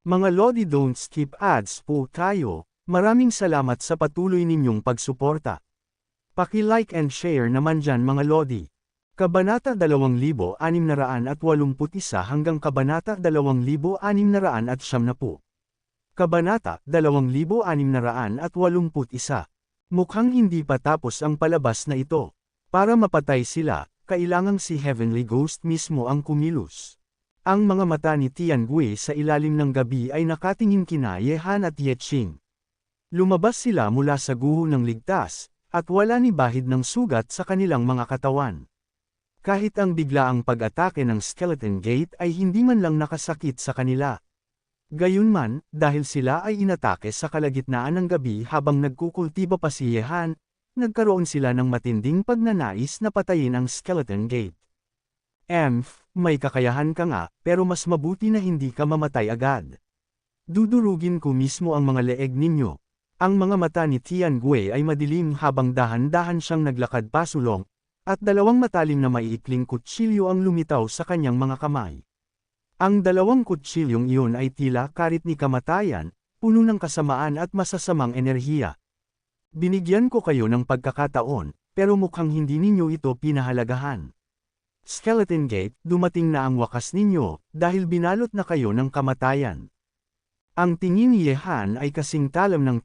Mga Lodi, don't skip ads po tayo. Maraming salamat sa patuloy ninyong pagsuporta. Paki-like and share naman dyan mga Lodi. Kabanata 2681 hanggang Kabanata 2690. Kabanata 2681. Mukhang hindi pa tapos ang palabas na ito. Para mapatay sila, kailangang si Heavenly Ghost mismo ang kumilos. Ang mga mata ni Tiangue sa ilalim ng gabi ay nakatingin kina Yehan at Yeching. Lumabas sila mula sa guho ng ligtas, at wala ni bahid ng sugat sa kanilang mga katawan. Kahit ang biglaang pag-atake ng Skeleton Gate ay hindi man lang nakasakit sa kanila. Gayunman, dahil sila ay inatake sa kalagitnaan ng gabi habang nagkukultiba pa si Yehan, nagkaroon sila ng matinding pagnanais na patayin ang Skeleton Gate. May kakayahan ka nga, pero mas mabuti na hindi ka mamatay agad. Dudurugin ko mismo ang mga leeg ninyo. Ang mga mata ni Tiangue ay madilim habang dahan-dahan siyang naglakad pasulong, at dalawang matalim na maiikling kutsilyo ang lumitaw sa kanyang mga kamay. Ang dalawang kutsilyong iyon ay tila karit ni kamatayan, puno ng kasamaan at masasamang enerhiya. Binigyan ko kayo ng pagkakataon, pero mukhang hindi ninyo ito pinahalagahan. Skeleton Gate, dumating na ang wakas ninyo, dahil binalot na kayo ng kamatayan. Ang tingin ni Yehan ay kasing talam ng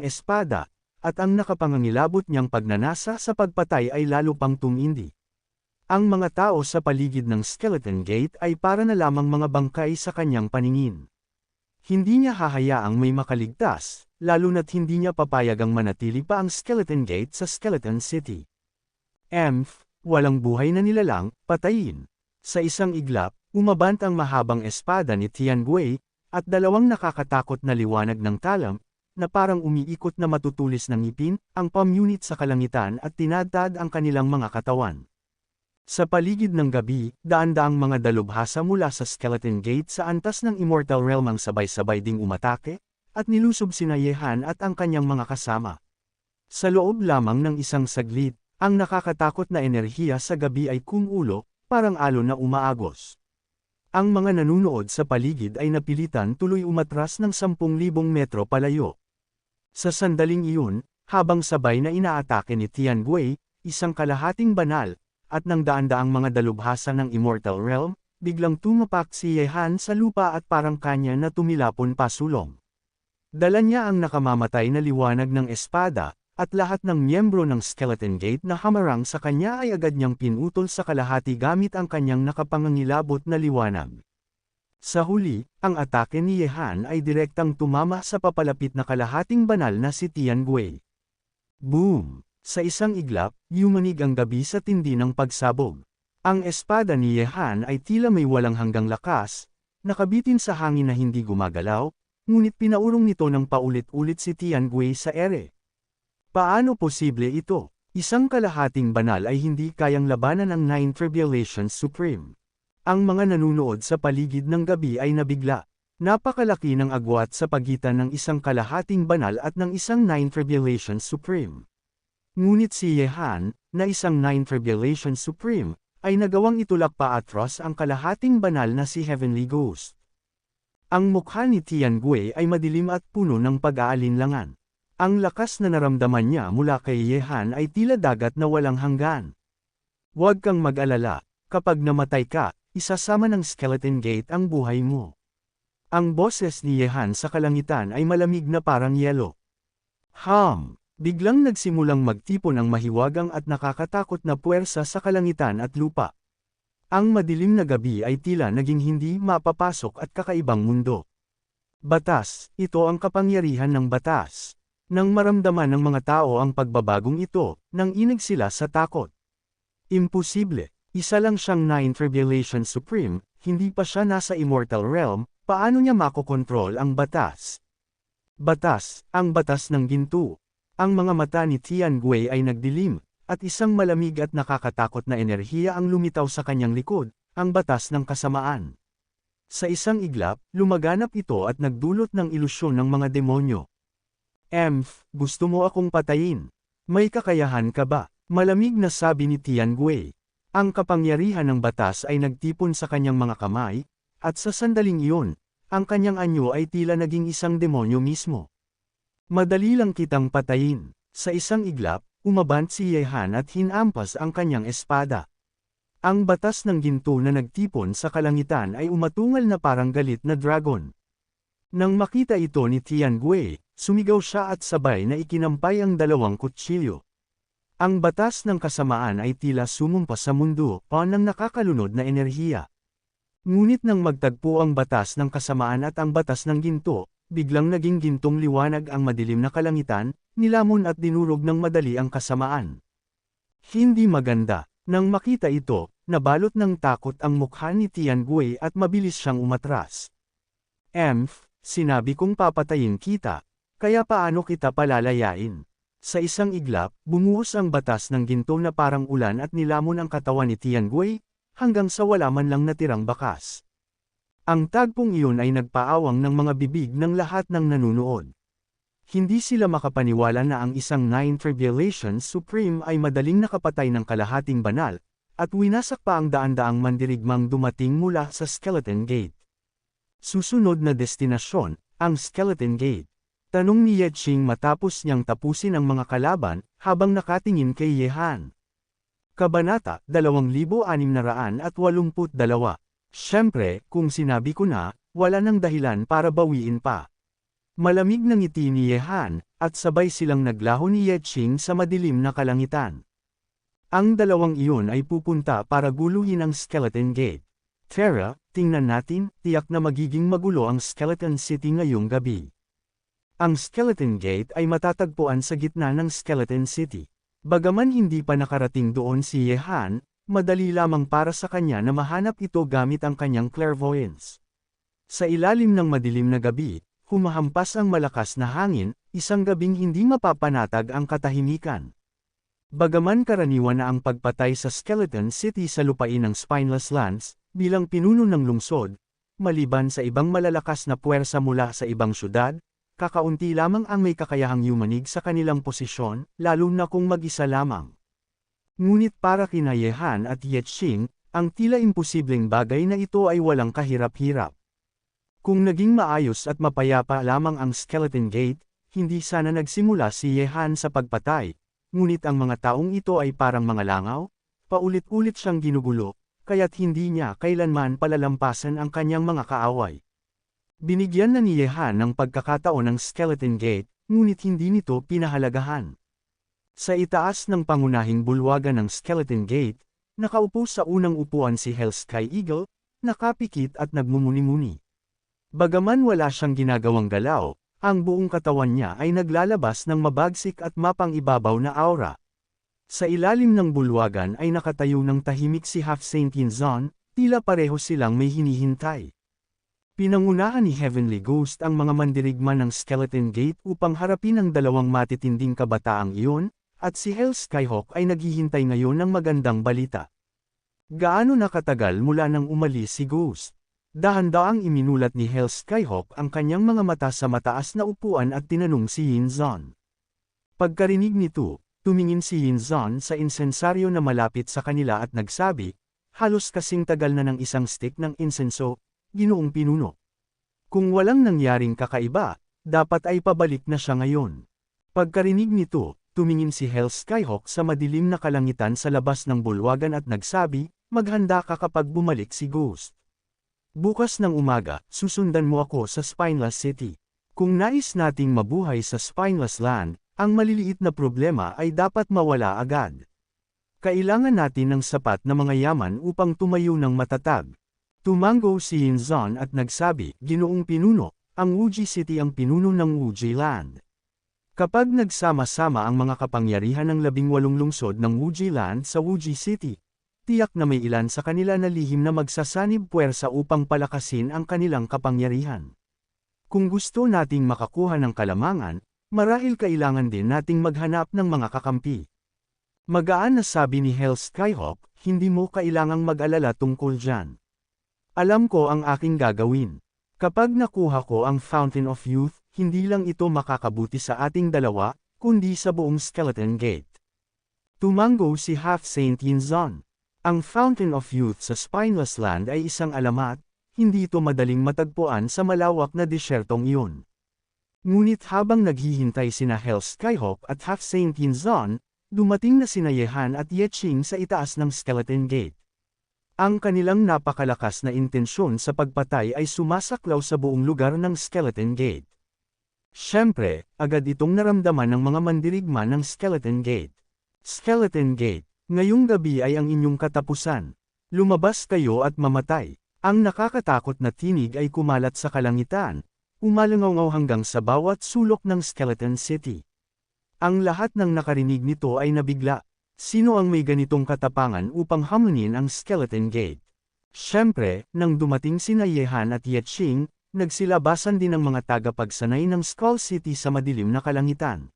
espada, at ang nakapangangilabot niyang pagnanasa sa pagpatay ay lalo pang tumindi. Ang mga tao sa paligid ng Skeleton Gate ay para na lamang mga bangkay sa kanyang paningin. Hindi niya hahayaang may makaligtas, lalo na't hindi niya papayagang manatili pa ang Skeleton Gate sa Skeleton City. Walang buhay na nilalang, patayin. Sa isang iglap, umabant ang mahabang espada ni Tiangue, at dalawang nakakatakot na liwanag ng talam, na parang umiikot na matutulis ng ngipin, ang palm unit sa kalangitan at tinadtad ang kanilang mga katawan. Sa paligid ng gabi, daan-daang mga dalubhasa mula sa Skeleton Gate sa antas ng Immortal Realm ang sabay-sabay ding umatake, at nilusob sina Yehan at ang kanyang mga kasama. Sa loob lamang ng isang saglit, ang nakakatakot na enerhiya sa gabi ay kumulo, parang alon na umaagos. Ang mga nanunood sa paligid ay napilitan tuloy umatras ng 10,000 metro palayo. Sa sandaling iyon, habang sabay na inaatake ni Tiangue, isang kalahating banal, at ng daan-daang mga dalubhasa ng Immortal Realm, biglang tumapak si Yehan sa lupa at parang kanya na tumilapon pasulong. Dala niya ang nakamamatay na liwanag ng espada, at lahat ng miyembro ng Skeleton Gate na hamarang sa kanya ay agad niyang pinutol sa kalahati gamit ang kanyang nakapangangilabot na liwanag. Sa huli, ang atake ni Yehan ay direktang tumama sa papalapit na kalahating banal na si Tiangue. Boom! Sa isang iglap, yumanig ang gabi sa tindi ng pagsabog. Ang espada ni Yehan ay tila may walang hanggang lakas, nakabitin sa hangin na hindi gumagalaw, ngunit pinaurong nito ng paulit-ulit si Tiangue sa ere. Paano posible ito? Isang kalahating banal ay hindi kayang labanan ang Nine Tribulations Supreme. Ang mga nanunood sa paligid ng gabi ay nabigla. Napakalaki ng agwat sa pagitan ng isang kalahating banal at ng isang Nine Tribulations Supreme. Ngunit si Yehan, na isang Nine Tribulations Supreme, ay nagawang itulak pa atras ang kalahating banal na si Heavenly Ghost. Ang mukha ni Tiangue ay madilim at puno ng pag-aalinlangan. Ang lakas na naramdaman niya mula kay Yehan ay tila dagat na walang hanggan. Huwag kang mag-alala, kapag namatay ka, isasama ng Skeleton Gate ang buhay mo. Ang boses ni Yehan sa kalangitan ay malamig na parang yelo. Biglang nagsimulang magtipon ang mahiwagang at nakakatakot na puwersa sa kalangitan at lupa. Ang madilim na gabi ay tila naging hindi mapapasok at kakaibang mundo. Batas, ito ang kapangyarihan ng batas. Nang maramdaman ng mga tao ang pagbabagong ito, nanginig sila sa takot. Imposible, isa lang siyang Nine Tribulations Supreme, hindi pa siya nasa Immortal Realm, paano niya makokontrol ang batas? Batas, ang batas ng ginto. Ang mga mata ni Tiangue ay nagdilim, at isang malamig at nakakatakot na enerhiya ang lumitaw sa kanyang likod, ang batas ng kasamaan. Sa isang iglap, lumaganap ito at nagdulot ng ilusyon ng mga demonyo. Gusto mo akong patayin? May kakayahan ka ba? Malamig na sabi ni Tiangue. Ang kapangyarihan ng batas ay nagtipon sa kanyang mga kamay, at sa sandaling iyon, ang kanyang anyo ay tila naging isang demonyo mismo. Madali lang kitang patayin. Sa isang iglap, umabant si Yehan at hinampas ang kanyang espada. Ang batas ng ginto na nagtipon sa kalangitan ay umatungal na parang galit na dragon. Nang makita ito ni Tiangue, sumigaw siya at sabay na ikinampay ang dalawang kutsilyo. Ang batas ng kasamaan ay tila sumumpa sa mundo ng nakakalunod na enerhiya. Ngunit nang magtagpo ang batas ng kasamaan at ang batas ng ginto, biglang naging gintong liwanag ang madilim na kalangitan, nilamon at dinurog ng madali ang kasamaan. Hindi maganda. Nang makita ito, nabalot ng takot ang mukha ni Tiangue at mabilis siyang umatras. Sinabi kong papatayin kita, kaya paano kita palalayain? Sa isang iglap, bumuhos ang batas ng ginto na parang ulan at nilamon ang katawan ni Tiangue, hanggang sa wala man lang natirang bakas. Ang tagpong iyon ay nagpaawang ng mga bibig ng lahat ng nanunood. Hindi sila makapaniwala na ang isang Nine Tribulations Supreme ay madaling nakapatay ng kalahating banal, at winasak pa ang daan-daang mandirigmang dumating mula sa Skeleton Gate. Susunod na destinasyon, ang Skeleton Gate. Tanong ni Yeching matapos niyang tapusin ang mga kalaban, habang nakatingin kay Yehan. Kabanata 2682. Siyempre, kung sinabi ko na, wala nang dahilan para bawiin pa. Malamig ng ngiti ni Yehan, at sabay silang naglaho ni Yeching sa madilim na kalangitan. Ang dalawang iyon ay pupunta para guluhin ang Skeleton Gate. Tara, tingnan natin, tiyak na magiging magulo ang Skeleton City ngayong gabi. Ang Skeleton Gate ay matatagpuan sa gitna ng Skeleton City. Bagaman hindi pa nakarating doon si Yehan, madali lamang para sa kanya na mahanap ito gamit ang kanyang clairvoyance. Sa ilalim ng madilim na gabi, humahampas ang malakas na hangin, isang gabing hindi mapapanatag ang katahimikan. Bagaman karaniwan na ang pagpatay sa Skeleton City sa lupain ng Spineless Lands, bilang pinuno ng lungsod, maliban sa ibang malalakas na puwersa mula sa ibang syudad, kakaunti lamang ang may kakayahang yumanig sa kanilang posisyon, lalo na kung mag-isa lamang. Ngunit para kina Yehan at Yeching, ang tila imposibleng bagay na ito ay walang kahirap-hirap. Kung naging maayos at mapayapa lamang ang Skeleton Gate, hindi sana nagsimula si Yehan sa pagpatay, ngunit ang mga taong ito ay parang mga langaw, paulit-ulit siyang ginugulo, kaya't hindi niya kailanman palalampasan ang kanyang mga kaaway. Binigyan na ni Yehan ng pagkakataon ng Skeleton Gate, ngunit hindi nito pinahalagahan. Sa itaas ng pangunahing bulwagan ng Skeleton Gate, nakaupo sa unang upuan si Hellsky Eagle, nakapikit at nagmumuni-muni. Bagaman wala siyang ginagawang galaw, ang buong katawan niya ay naglalabas ng mabagsik at mapang-ibabaw na aura. Sa ilalim ng bulwagan ay nakatayo ng tahimik si Half-Saint Yinzon, tila pareho silang may hinihintay. Pinangunahan ni Heavenly Ghost ang mga mandirigma ng Skeleton Gate upang harapin ang dalawang matitinding kabataang iyon, at si Hell Skyhawk ay naghihintay ngayon ng magandang balita. Gaano nakatagal mula nang umalis si Ghost? Dahan-daang iminulat ni Hell Skyhawk ang kanyang mga mata sa mataas na upuan at tinanong si Yinzon. Pagkarinig nito, tumingin si Yinzon sa insensaryo na malapit sa kanila at nagsabi, halos kasing tagal na ng isang stick ng insenso, Ginoong Pinuno. Kung walang nangyaring kakaiba, dapat ay pabalik na siya ngayon. Pagkarinig nito, tumingin si Hell Skyhawk sa madilim na kalangitan sa labas ng bulwagan at nagsabi, maghanda ka kapag bumalik si Ghost. Bukas ng umaga, susundan mo ako sa Spineless City. Kung nais nating mabuhay sa Spineless Land, ang maliliit na problema ay dapat mawala agad. Kailangan natin ng sapat na mga yaman upang tumayo ng matatag. Tumango si Yinzon at nagsabi, Ginoong Pinuno, ang Wuji City ang pinuno ng Wuji Land. Kapag nagsama-sama ang mga kapangyarihan ng 18 lungsod ng Wuji Land sa Wuji City, tiyak na may ilan sa kanila na lihim na magsasanib puwersa upang palakasin ang kanilang kapangyarihan. Kung gusto nating makakuha ng kalamangan, marahil kailangan din nating maghanap ng mga kakampi. Magaan na sabi ni Hell Skyhawk, hindi mo kailangang mag-alala tungkol dyan. Alam ko ang aking gagawin. Kapag nakuha ko ang Fountain of Youth, hindi lang ito makakabuti sa ating dalawa, kundi sa buong Skeleton Gate. Tumango si Half-Saint Yinzon. Ang Fountain of Youth sa Spineless Land ay isang alamat, hindi ito madaling matagpuan sa malawak na desyertong iyon. Ngunit habang naghihintay sina Hell Skyhawk at Half Saint Yinzon, dumating na sina Yehan at Yeching sa itaas ng Skeleton Gate. Ang kanilang napakalakas na intensyon sa pagpatay ay sumasaklaw sa buong lugar ng Skeleton Gate. Siyempre, agad itong naramdaman ng mga mandirigma ng Skeleton Gate. Skeleton Gate, ngayong gabi ay ang inyong katapusan. Lumabas kayo at mamatay. Ang nakakatakot na tinig ay kumalat sa kalangitan, umalangaw hanggang sa bawat sulok ng Skeleton City. Ang lahat ng nakarinig nito ay nabigla. Sino ang may ganitong katapangan upang hamunin ang Skeleton Gate? Siyempre, nang dumating sina Yehan at Yeching, nagsilabasan din ang mga tagapagsanay ng Skull City sa madilim na kalangitan.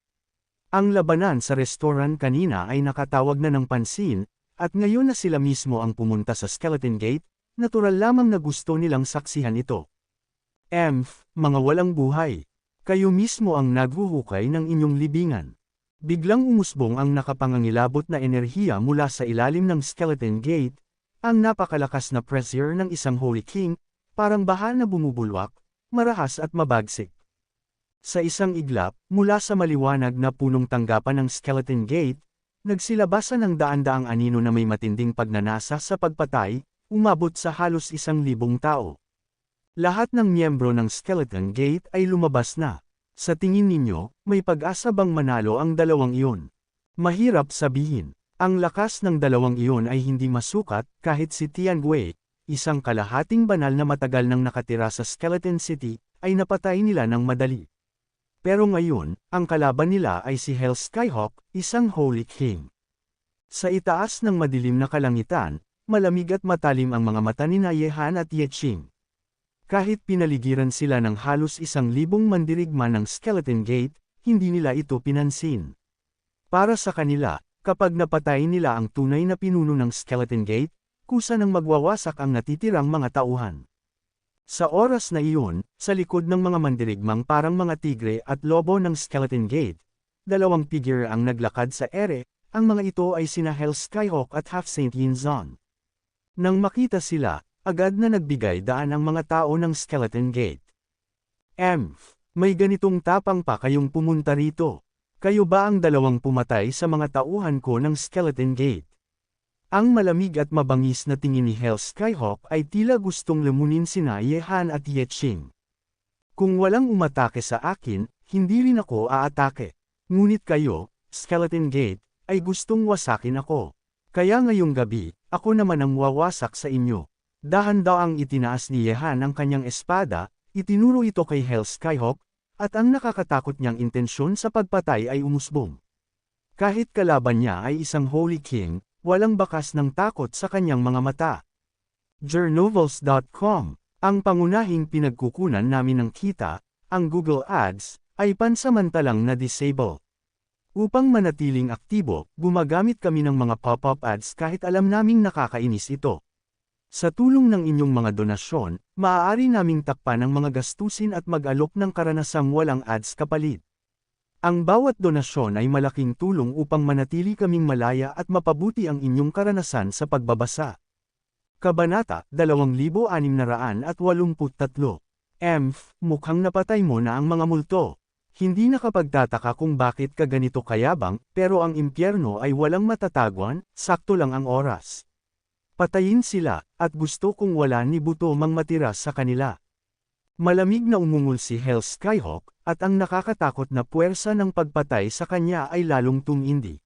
Ang labanan sa restaurant kanina ay nakatawag na ng pansin, at ngayon na sila mismo ang pumunta sa Skeleton Gate, natural lamang na gusto nilang saksihan ito. Mga walang buhay. Kayo mismo ang naghuhukay ng inyong libingan. Biglang umusbong ang nakapangangilabot na enerhiya mula sa ilalim ng Skeleton Gate, ang napakalakas na pressure ng isang Holy King, parang baha na bumubulwak, marahas at mabagsik. Sa isang iglap, mula sa maliwanag na punong tanggapan ng Skeleton Gate, nagsilabasan ng daan-daang anino na may matinding pagnanasa sa pagpatay, umabot sa halos 1,000 tao. Lahat ng miyembro ng Skeleton Gate ay lumabas na. Sa tingin ninyo, may pag-asa bang manalo ang dalawang iyon? Mahirap sabihin. Ang lakas ng dalawang iyon ay hindi masukat kahit si Tian Wei, isang kalahating banal na matagal nang nakatira sa Skeleton City, ay napatay nila ng madali. Pero ngayon, ang kalaban nila ay si Hell Skyhawk, isang Holy King. Sa itaas ng madilim na kalangitan, malamig at matalim ang mga mata ni Yehan at Yeching. Kahit pinaligiran sila ng halos 1,000 mandirigma ng Skeleton Gate, hindi nila ito pinansin. Para sa kanila, kapag napatay nila ang tunay na pinuno ng Skeleton Gate, kusa nang magwawasak ang natitirang mga tauhan. Sa oras na iyon, sa likod ng mga mandirigmang parang mga tigre at lobo ng Skeleton Gate, dalawang figure ang naglakad sa ere, ang mga ito ay sina Hell Skyhawk at Half Saint Yinzon. Nang makita sila, agad na nagbigay daan ang mga tao ng Skeleton Gate. May ganitong tapang pa kayong pumunta rito. Kayo ba ang dalawang pumatay sa mga tauhan ko ng Skeleton Gate? Ang malamig at mabangis na tingin ni Hell Skyhawk ay tila gustong lamunin sina Yehan at Yeching. Kung walang umatake sa akin, hindi rin ako aatake. Ngunit kayo, Skeleton Gate, ay gustong wasakin ako. Kaya ngayong gabi, ako naman ang wawasak sa inyo. Dahan-daang itinaas ni Yehan ang kanyang espada, itinuro ito kay Hell Skyhawk, at ang nakakatakot niyang intensyon sa pagpatay ay umusbong. Kahit kalaban niya ay isang Holy King, walang bakas ng takot sa kanyang mga mata. Journovels.com. Ang pangunahing pinagkukunan namin ng kita, ang Google Ads, ay pansamantalang na-disable. Upang manatiling aktibo, gumagamit kami ng mga pop-up ads kahit alam naming nakakainis ito. Sa tulong ng inyong mga donasyon, maaari naming takpan ang mga gastusin at mag-alok ng karanasang walang ads kapalit. Ang bawat donasyon ay malaking tulong upang manatili kaming malaya at mapabuti ang inyong karanasan sa pagbabasa. Kabanata 2683. Mukhang napatay mo na ang mga multo. Hindi nakapagtataka kung bakit ka ganito kayabang, pero ang impyerno ay walang matatagwan, sakto lang ang oras. Patayin sila, at gusto kong wala ni buto mang matira sa kanila. Malamig na umungol si Hell Skyhawk, at ang nakakatakot na puwersa ng pagpatay sa kanya ay lalong tumindi.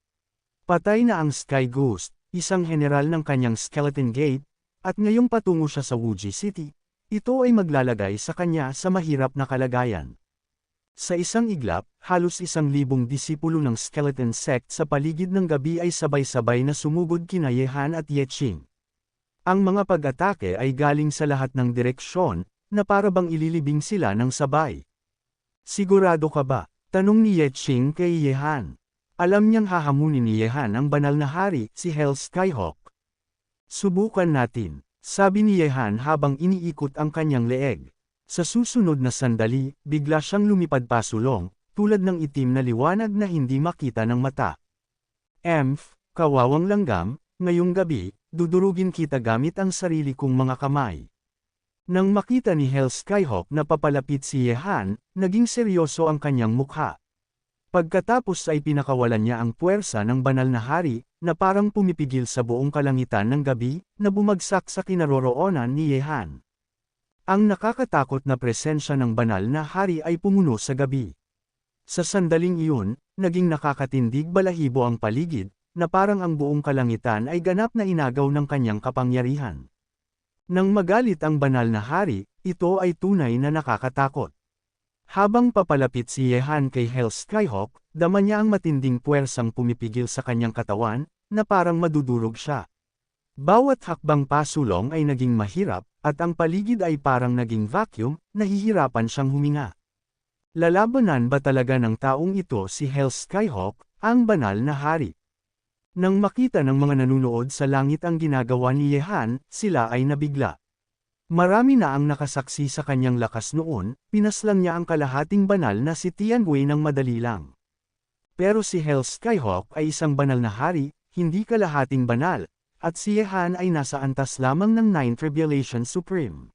Patay na ang Sky Ghost, isang general ng kanyang Skeleton Gate, at ngayong patungo siya sa Wuji City, ito ay maglalagay sa kanya sa mahirap na kalagayan. Sa isang iglap, halos 1,000 disipulo ng Skeleton Sect sa paligid ng gabi ay sabay-sabay na sumugod kina Yehan at Yeching. Ang mga pag-atake ay galing sa lahat ng direksyon, na para bang ililibing sila ng sabay. Sigurado ka ba? Tanong ni Yeching kay Yehan. Alam niyang hahamunin ni Yehan ang banal na hari, si Hell Skyhawk. Subukan natin, sabi ni Yehan habang iniikot ang kanyang leeg. Sa susunod na sandali, bigla siyang lumipad pasulong, tulad ng itim na liwanag na hindi makita ng mata. Kawawang langgam, ngayong gabi, dudurugin kita gamit ang sarili kong mga kamay. Nang makita ni Hell Skyhawk na papalapit si Yehan, naging seryoso ang kanyang mukha. Pagkatapos ay pinakawalan niya ang puwersa ng banal na hari, na parang pumipigil sa buong kalangitan ng gabi, na bumagsak sa kinaroroonan ni Yehan. Ang nakakatakot na presensya ng banal na hari ay pumuno sa gabi. Sa sandaling iyon, naging nakakatindig balahibo ang paligid, na parang ang buong kalangitan ay ganap na inagaw ng kanyang kapangyarihan. Nang magalit ang banal na hari, ito ay tunay na nakakatakot. Habang papalapit si Yehan kay Hell Skyhawk, dama niya ang matinding puwersang pumipigil sa kanyang katawan, na parang madudurog siya. Bawat hakbang pasulong ay naging mahirap, at ang paligid ay parang naging vacuum, nahihirapan siyang huminga. Lalabanan ba talaga ng taong ito si Hell Skyhawk, ang banal na hari? Nang makita ng mga nanunood sa langit ang ginagawa ni Yehan, sila ay nabigla. Marami na ang nakasaksi sa kanyang lakas noon, pinaslang niya ang kalahating banal na si Tianwei ng madali lang. Pero si Hell Skyhawk ay isang banal na hari, hindi kalahating banal, at si Yehan ay nasa antas lamang ng Ninth Revelation Supreme.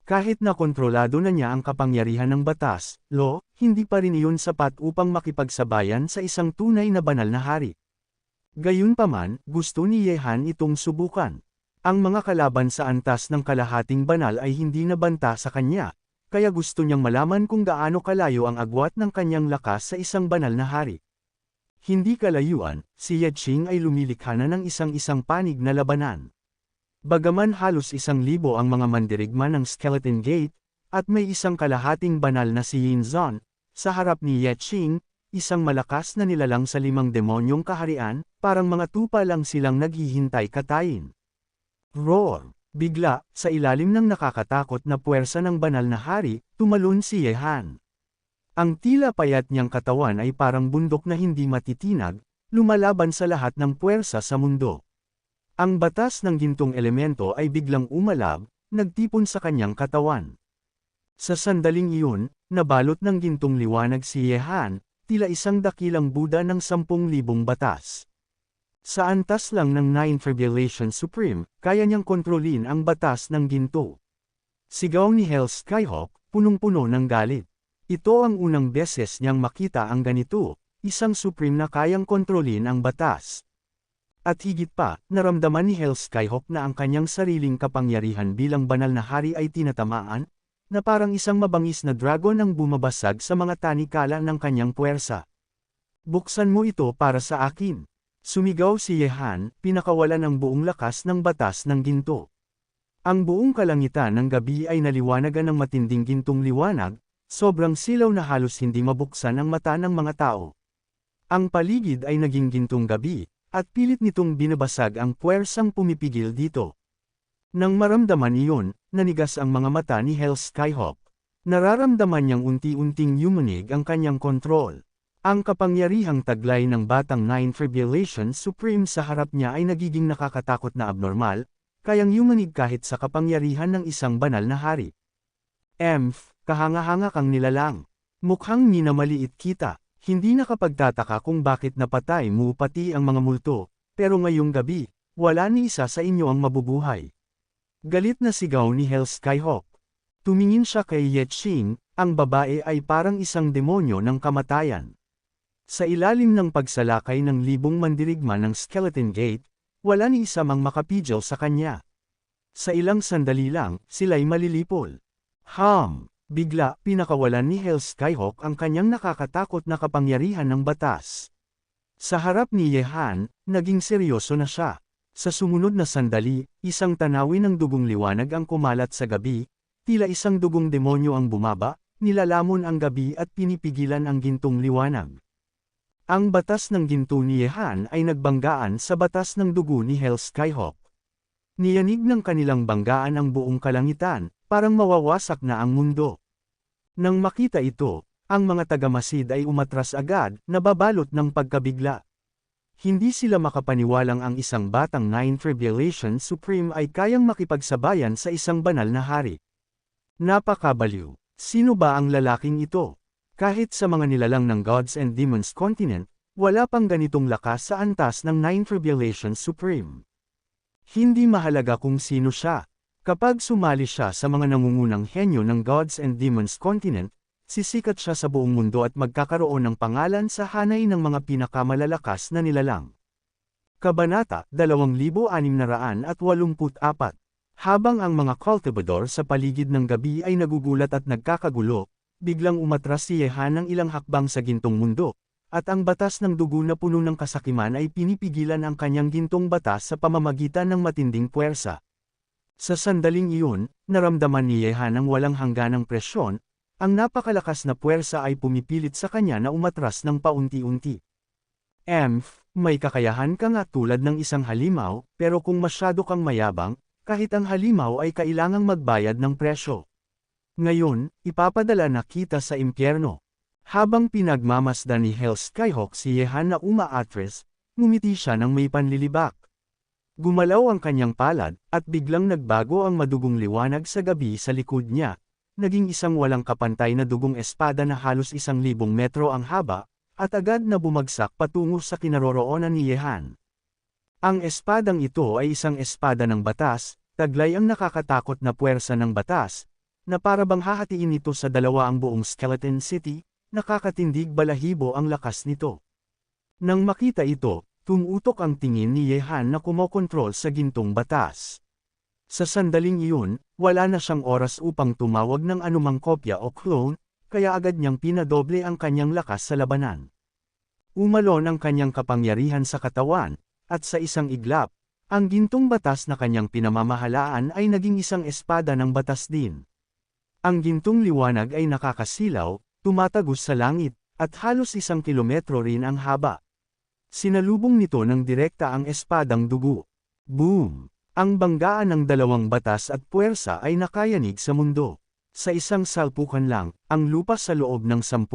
Kahit na kontrolado na niya ang kapangyarihan ng batas, hindi pa rin iyon sapat upang makipagsabayan sa isang tunay na banal na hari. Gayunpaman, gusto ni Yehan itong subukan. Ang mga kalaban sa antas ng kalahating banal ay hindi nabanta sa kanya, kaya gusto niyang malaman kung gaano kalayo ang agwat ng kanyang lakas sa isang banal na hari. Hindi kalayuan, si Yeqing ay lumilikha na ng isang-isang panig na labanan. Bagaman halos 1,000 ang mga mandirigma ng Skeleton Gate, at may isang kalahating banal na si Yin Zon, sa harap ni Yeqing, isang malakas na nilalang sa 5 demonyong kaharian, parang mga tupa lang silang naghihintay katayin. Roar! Bigla, sa ilalim ng nakakatakot na puwersa ng banal na hari, tumalon si Yehan. Ang tila payat niyang katawan ay parang bundok na hindi matitinag, lumalaban sa lahat ng puwersa sa mundo. Ang batas ng gintong elemento ay biglang umalab, nagtipon sa kanyang katawan. Sa sandaling iyon, nabalot ng gintong liwanag si Yehan, tila isang dakilang Buddha ng 10,000 batas. Sa antas lang ng Ninth Revelation Supreme, kaya niyang kontrolin ang batas ng ginto. Sigaw ni Hell Skyhawk, punong-puno ng galit. Ito ang unang beses niyang makita ang ganito, isang supreme na kayang kontrolin ang batas. At higit pa, naramdaman ni Hell Skyhawk na ang kanyang sariling kapangyarihan bilang banal na hari ay tinatamaan, na parang isang mabangis na dragon ang bumabasag sa mga tanikala ng kanyang puwersa. Buksan mo ito para sa akin. Sumigaw si Yehan, pinakawalan ang buong lakas ng batas ng ginto. Ang buong kalangitan ng gabi ay naliwanagan ng matinding gintong liwanag, sobrang silaw na halos hindi mabuksan ang mata ng mga tao. Ang paligid ay naging gintong gabi, at pilit nitong binabasag ang puwersang pumipigil dito. Nang maramdaman iyon, nanigas ang mga mata ni Hell Skyhawk. Nararamdaman niyang unti-unting yumanig ang kanyang kontrol. Ang kapangyarihang taglay ng batang Ninth Revelation Supreme sa harap niya ay nagiging nakakatakot na abnormal, kayang yumanig kahit sa kapangyarihan ng isang banal na hari. Kahanga-hanga kang nilalang. Mukhang minamaliit kita, hindi nakapagtataka kung bakit napatay mo pati ang mga multo, pero ngayong gabi, wala ni isa sa inyo ang mabubuhay. Galit na sigaw ni Hell Skyhawk. Tumingin siya kay Yeqing, ang babae ay parang isang demonyo ng kamatayan. Sa ilalim ng pagsalakay ng 1,000 mandirigma ng Skeleton Gate, wala ni isa mang makapigil sa kanya. Sa ilang sandali lang, sila'y malilipol. Bigla, pinakawalan ni Hell Skyhawk ang kanyang nakakatakot na kapangyarihan ng batas. Sa harap ni Yehan, naging seryoso na siya. Sa sumunod na sandali, isang tanawin ng dugong liwanag ang kumalat sa gabi, tila isang dugong demonyo ang bumaba, nilalamon ang gabi at pinipigilan ang gintong liwanag. Ang batas ng ginto ni Yehan ay nagbanggaan sa batas ng dugo ni Hell Skyhawk. Niyanig ng kanilang banggaan ang buong kalangitan, parang mawawasak na ang mundo. Nang makita ito, ang mga tagamasid ay umatras agad, nababalot ng pagkabigla. Hindi sila makapaniwalang ang isang batang Ninth Revelation Supreme ay kayang makipagsabayan sa isang banal na hari. Napakabaliw. Sino ba ang lalaking ito? Kahit sa mga nilalang ng Gods and Demons Continent, wala pang ganitong lakas sa antas ng Ninth Revelation Supreme. Hindi mahalaga kung sino siya. Kapag sumali siya sa mga nangungunang henyo ng Gods and Demons Continent, sisikat siya sa buong mundo at magkakaroon ng pangalan sa hanay ng mga pinakamalalakas na nilalang. Kabanata 2684. Habang ang mga cultivador sa paligid ng gabi ay nagugulat at nagkakagulo, biglang umatras si Yehan ng ilang hakbang sa gintong mundo, at ang batas ng dugo na puno ng kasakiman ay pinipigilan ang kanyang gintong batas sa pamamagitan ng matinding puwersa. Sa sandaling iyon, naramdaman ni Yehan ang walang hangganang presyon, ang napakalakas na puwersa ay pumipilit sa kanya na umatras ng paunti-unti. May kakayahan ka nga tulad ng isang halimaw, pero kung masyado kang mayabang, kahit ang halimaw ay kailangang magbayad ng presyo. Ngayon, ipapadala na kita sa impyerno. Habang pinagmamasdan ni Hell Skyhawk si Yehan na umaatres, ngumiti siya ng may panlilibak. Gumalaw ang kanyang palad, at biglang nagbago ang madugong liwanag sa gabi sa likod niya, naging isang walang kapantay na dugong espada na halos 1,000 metro ang haba, at agad na bumagsak patungo sa kinaroroonan ni Yehan. Ang espadang ito ay isang espada ng batas, taglay ang nakakatakot na puwersa ng batas, na parabang hahatiin nito sa dalawa ang buong Skeleton City, nakakatindig balahibo ang lakas nito. Nang makita ito, tumutok ang tingin ni Yehan na kumokontrol sa gintong batas. Sa sandaling iyon, wala na siyang oras upang tumawag ng anumang kopya o clone, kaya agad niyang pinadoble ang kanyang lakas sa labanan. Umalon ang kanyang kapangyarihan sa katawan, at sa isang iglap, ang gintong batas na kanyang pinamamahalaan ay naging isang espada ng batas din. Ang gintong liwanag ay nakakasilaw, tumatagos sa langit, at halos 1 kilometro rin ang haba. Sinalubong nito ng direkta ang espadang dugo. Boom! Ang banggaan ng dalawang batas at puwersa ay nakayanig sa mundo. Sa isang salpukan lang, ang lupa sa loob ng 10,000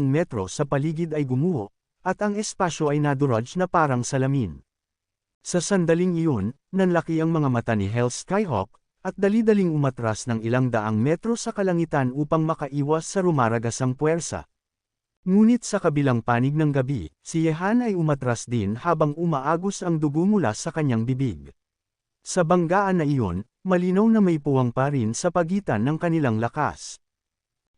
metro sa paligid ay gumuho, at ang espasyo ay naduraj na parang salamin. Sa sandaling iyon, nanlaki ang mga mata ni Hell Skyhawk, at dali-daling umatras ng ilang daang metro sa kalangitan upang makaiwas sa rumaragasang puwersa. Ngunit sa kabilang panig ng gabi, si Yehan ay umatras din habang umaagos ang dugo mula sa kanyang bibig. Sa banggaan na iyon, malinaw na may puwang pa rin sa pagitan ng kanilang lakas.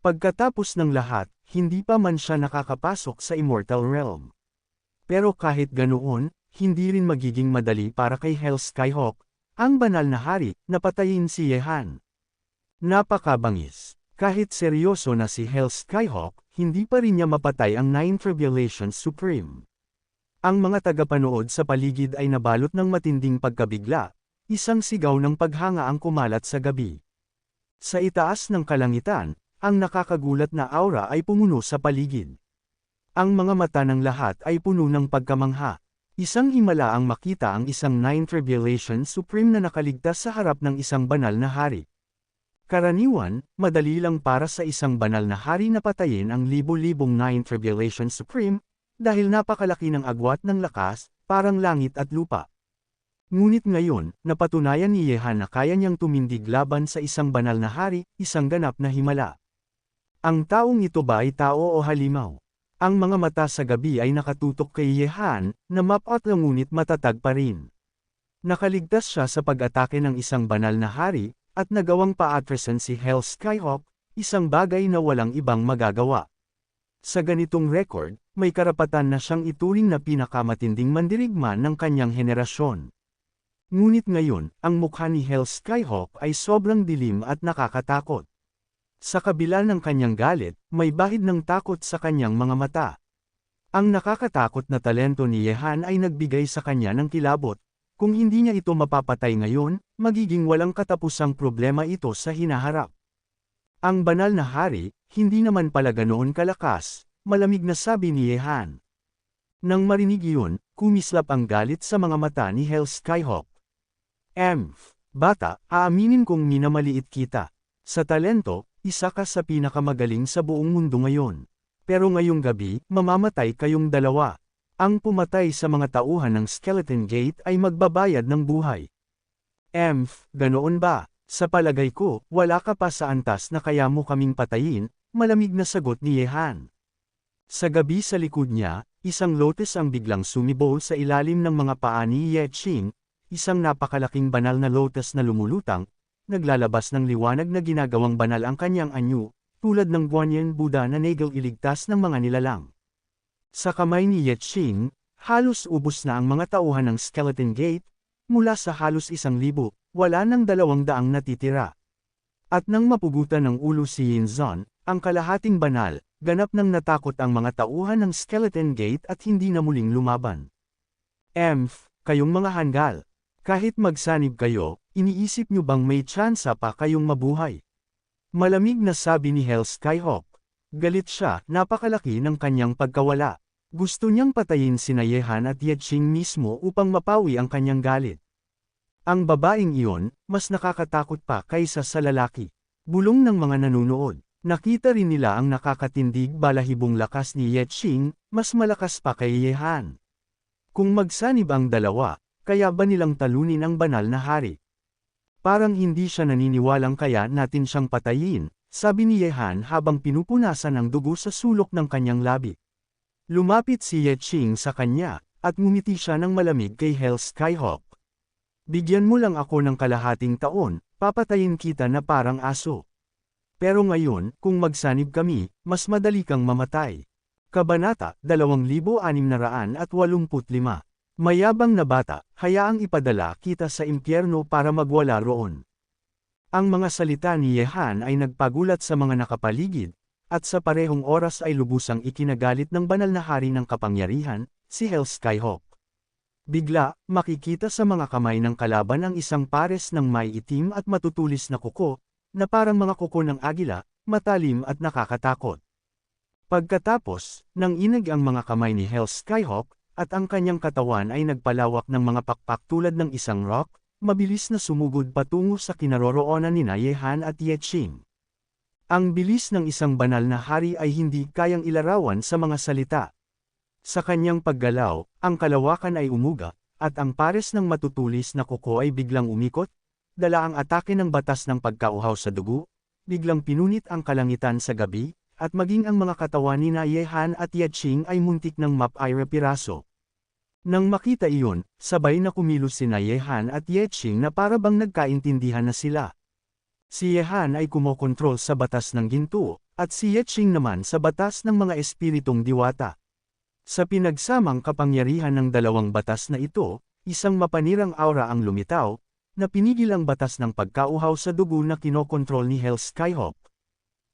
Pagkatapos ng lahat, hindi pa man siya nakakapasok sa Immortal Realm. Pero kahit ganoon, hindi rin magiging madali para kay Hell Skyhawk, ang banal na hari, na patayin si Yehan. Napakabangis. Kahit seryoso na si Hell Skyhawk, hindi pa rin niya mapatay ang Nine Tribulations Supreme. Ang mga tagapanood sa paligid ay nabalot ng matinding pagkabigla, isang sigaw ng paghanga ang kumalat sa gabi. Sa itaas ng kalangitan, ang nakakagulat na aura ay pumuno sa paligid. Ang mga mata ng lahat ay puno ng pagkamangha. Isang himala ang makita ang isang Nine Tribulations Supreme na nakaligtas sa harap ng isang banal na hari. Karaniwan, madali lang para sa isang banal na hari na patayin ang libo-libong Nine Tribulations Supreme, dahil napakalaki ng agwat ng lakas, parang langit at lupa. Ngunit ngayon, napatunayan ni Yehan na kaya niyang tumindig laban sa isang banal na hari, isang ganap na himala. Ang taong ito ba ay tao o halimaw? Ang mga mata sa gabi ay nakatutok kay Yehan, na mapot ngunit matatag pa rin. Nakaligtas siya sa pag-atake ng isang banal na hari, at nagawang paatresan si Hell Skyhawk, isang bagay na walang ibang magagawa. Sa ganitong record, may karapatan na siyang ituring na pinakamatinding mandirigma ng kanyang henerasyon. Ngunit ngayon, ang mukha ni Hell Skyhawk ay sobrang dilim at nakakatakot. Sa kabila ng kanyang galit, may bahid ng takot sa kanyang mga mata. Ang nakakatakot na talento ni Yehan ay nagbigay sa kanya ng kilabot. Kung hindi niya ito mapapatay ngayon, magiging walang katapusang problema ito sa hinaharap. Ang banal na hari, hindi naman pala ganoon kalakas, malamig na sabi ni Yehan. Nang marinig iyon, kumislap ang galit sa mga mata ni Hell Skyhawk. Bata, aaminin kong minamaliit kita. Sa talento, isa ka sa pinakamagaling sa buong mundo ngayon. Pero ngayong gabi, mamamatay kayong dalawa. Ang pumatay sa mga tauhan ng Skeleton Gate ay magbabayad ng buhay. Ganoon ba? Sa palagay ko, wala ka pa sa antas na kaya mo kaming patayin, malamig na sagot ni Yehan. Sa gabi sa likod niya, isang lotus ang biglang sumibol sa ilalim ng mga paa ni Ye Qing, isang napakalaking banal na lotus na lumulutang, naglalabas ng liwanag na ginagawang banal ang kanyang anyo, tulad ng Guanyin Buddha na nagel iligtas ng mga nilalang. Sa kamay ni Yetching, halos ubos na ang mga tauhan ng Skeleton Gate, mula sa halos 1,000, wala nang 200 natitira. At nang mapugutan ng ulo si Yinzon, ang kalahating banal, ganap nang natakot ang mga tauhan ng Skeleton Gate at hindi na muling lumaban. Kayong mga hanggal. Kahit magsanib kayo, iniisip nyo bang may tsansa pa kayong mabuhay? Malamig na sabi ni Hell Skyhawk. Galit siya, napakalaki ng kanyang pagkawala. Gusto niyang patayin sina Yehan at Yetching mismo upang mapawi ang kanyang galit. Ang babaeng iyon, mas nakakatakot pa kaysa sa lalaki. Bulong ng mga nanunood. Nakita rin nila ang nakakatindig balahibong lakas ni Yetching, mas malakas pa kay Yehan. Kung magsanib ang dalawa, kaya ba nilang talunin ang banal na hari? Parang hindi siya naniniwalang kaya natin siyang patayin, sabi ni Yehan habang pinupunasan ang dugo sa sulok ng kanyang labi. Lumapit si Yetching sa kanya, at ngumiti siya ng malamig kay Hell Skyhawk. Bigyan mo lang ako ng kalahating taon, papatayin kita na parang aso. Pero ngayon, kung magsanib kami, mas madali kang mamatay. Kabanata 2685. Mayabang na bata, hayaang ipadala kita sa impyerno para magwala roon. Ang mga salita ni Yehan ay nagpagulat sa mga nakapaligid, at sa parehong oras ay lubusang ikinagalit ng banal na hari ng kapangyarihan, si Hell Skyhawk. Bigla, makikita sa mga kamay ng kalaban ang isang pares ng may itim at matutulis na kuko, na parang mga kuko ng agila, matalim at nakakatakot. Pagkatapos, nang inag ang mga kamay ni Hell Skyhawk, at ang kanyang katawan ay nagpalawak ng mga pakpak tulad ng isang rock, mabilis na sumugod patungo sa kinaroroonan ni Yehan at Yetching. Ang bilis ng isang banal na hari ay hindi kayang ilarawan sa mga salita. Sa kanyang paggalaw, ang kalawakan ay umuga, at ang pares ng matutulis na kuko ay biglang umikot, dala ang atake ng batas ng pagkauhaw sa dugo, biglang pinunit ang kalangitan sa gabi, at maging ang mga katawan ni Yehan at Yetching ay muntik ng mapiraso. Nang makita iyon, sabay na kumilos si Yehan at Yetching na para bang nagkaintindihan na sila. Si Yehan ay kumokontrol sa batas ng ginto, at si Yetching naman sa batas ng mga espiritong diwata. Sa pinagsamang kapangyarihan ng dalawang batas na ito, isang mapanirang aura ang lumitaw, na pinigil ang batas ng pagkauhaw sa dugo na kinokontrol ni Hell Skyhawk.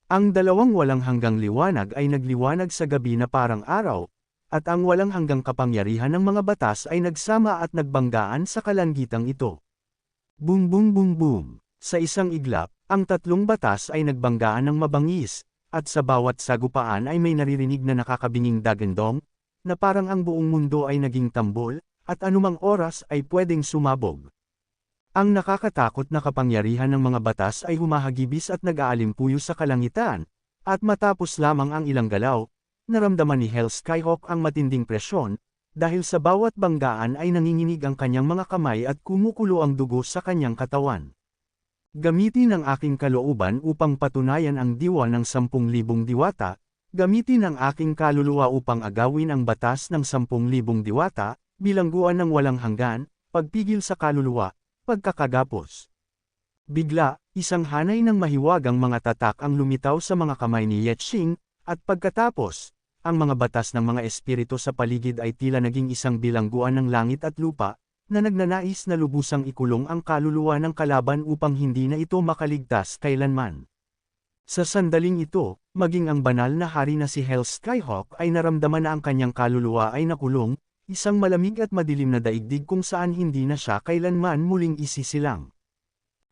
Ang dalawang walang hanggang liwanag ay nagliwanag sa gabi na parang araw, at ang walang hanggang kapangyarihan ng mga batas ay nagsama at nagbanggaan sa kalangitang ito. Boom boom boom boom. Sa isang iglap, ang tatlong batas ay nagbanggaan ng mabangis, at sa bawat sagupaan ay may naririnig na nakakabinging dagandong, na parang ang buong mundo ay naging tambol, at anumang oras ay pwedeng sumabog. Ang nakakatakot na kapangyarihan ng mga batas ay humahagibis at nag-aalimpuyo sa kalangitan, at matapos lamang ang ilang galaw, naramdaman ni Hell Skyhawk ang matinding presyon, dahil sa bawat banggaan ay nanginginig ang kanyang mga kamay at kumukulo ang dugo sa kanyang katawan. Gamitin ang aking kalooban upang patunayan ang diwa ng 10,000 diwata, gamitin ang aking kaluluwa upang agawin ang batas ng 10,000 diwata, bilangguan ng walang hanggan, pagpigil sa kaluluwa, pagkakagapos. Bigla, isang hanay ng mahiwagang mga tatak ang lumitaw sa mga kamay ni Yetching, at pagkatapos, ang mga batas ng mga espiritu sa paligid ay tila naging isang bilangguan ng langit at lupa, na nagnanais na lubusang ikulong ang kaluluwa ng kalaban upang hindi na ito makaligtas kailanman. Sa sandaling ito, maging ang banal na hari na si Hell Skyhawk ay naramdaman na ang kanyang kaluluwa ay nakulong, isang malamig at madilim na daigdig kung saan hindi na siya kailanman muling isisilang.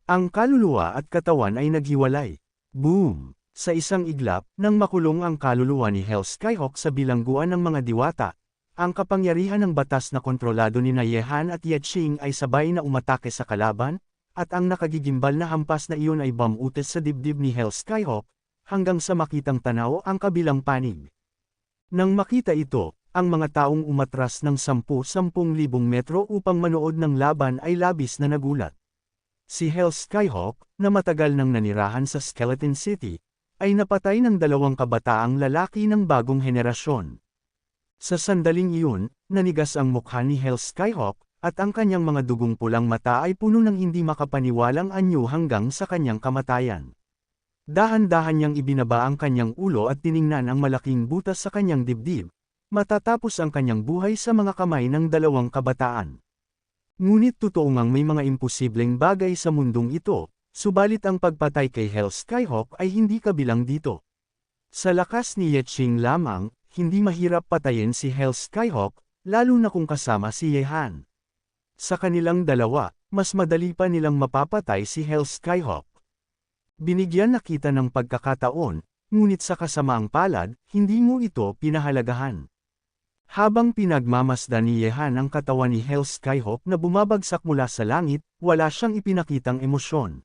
Ang kaluluwa at katawan ay naghiwalay. Boom! Sa isang iglap, nang makulong ang kaluluwa ni Hell Skyhawk sa bilangguan ng mga diwata, ang kapangyarihan ng batas na kontrolado ni Yehan at Yetching ay sabay na umatake sa kalaban, at ang nakagigimbal na hampas na iyon ay bumutes sa dibdib ni Hell Skyhawk, hanggang sa makitang tanaw ang kabilang panig. Nang makita ito, ang mga taong umatras ng 10,000 metro upang manood ng laban ay labis na nagulat. Si Hell Skyhawk, na matagal nang nanirahan sa Skeleton City, ay napatay ng 2 kabataang lalaki ng bagong henerasyon. Sa sandaling iyon, nanigas ang mukha ni Hell Skyhawk, at ang kanyang mga dugong pulang mata ay puno ng hindi makapaniwalang anyo hanggang sa kanyang kamatayan. Dahan-dahan niyang ibinaba ang kanyang ulo at tiningnan ang malaking butas sa kanyang dibdib, matatapos ang kanyang buhay sa mga kamay ng dalawang kabataan. Ngunit totoo ngang may mga imposibleng bagay sa mundong ito, subalit ang pagpatay kay Hell Skyhawk ay hindi kabilang dito. Sa lakas ni Yeching lamang, hindi mahirap patayin si Hell Skyhawk, lalo na kung kasama si Yehan. Sa kanilang dalawa, mas madali pa nilang mapapatay si Hell Skyhawk. Binigyan na kita ng pagkakataon, ngunit sa kasamaang palad, hindi mo ito pinahalagahan. Habang pinagmamasdan ni Yehan ang katawan ni Hell Skyhawk na bumabagsak mula sa langit, wala siyang ipinakitang emosyon.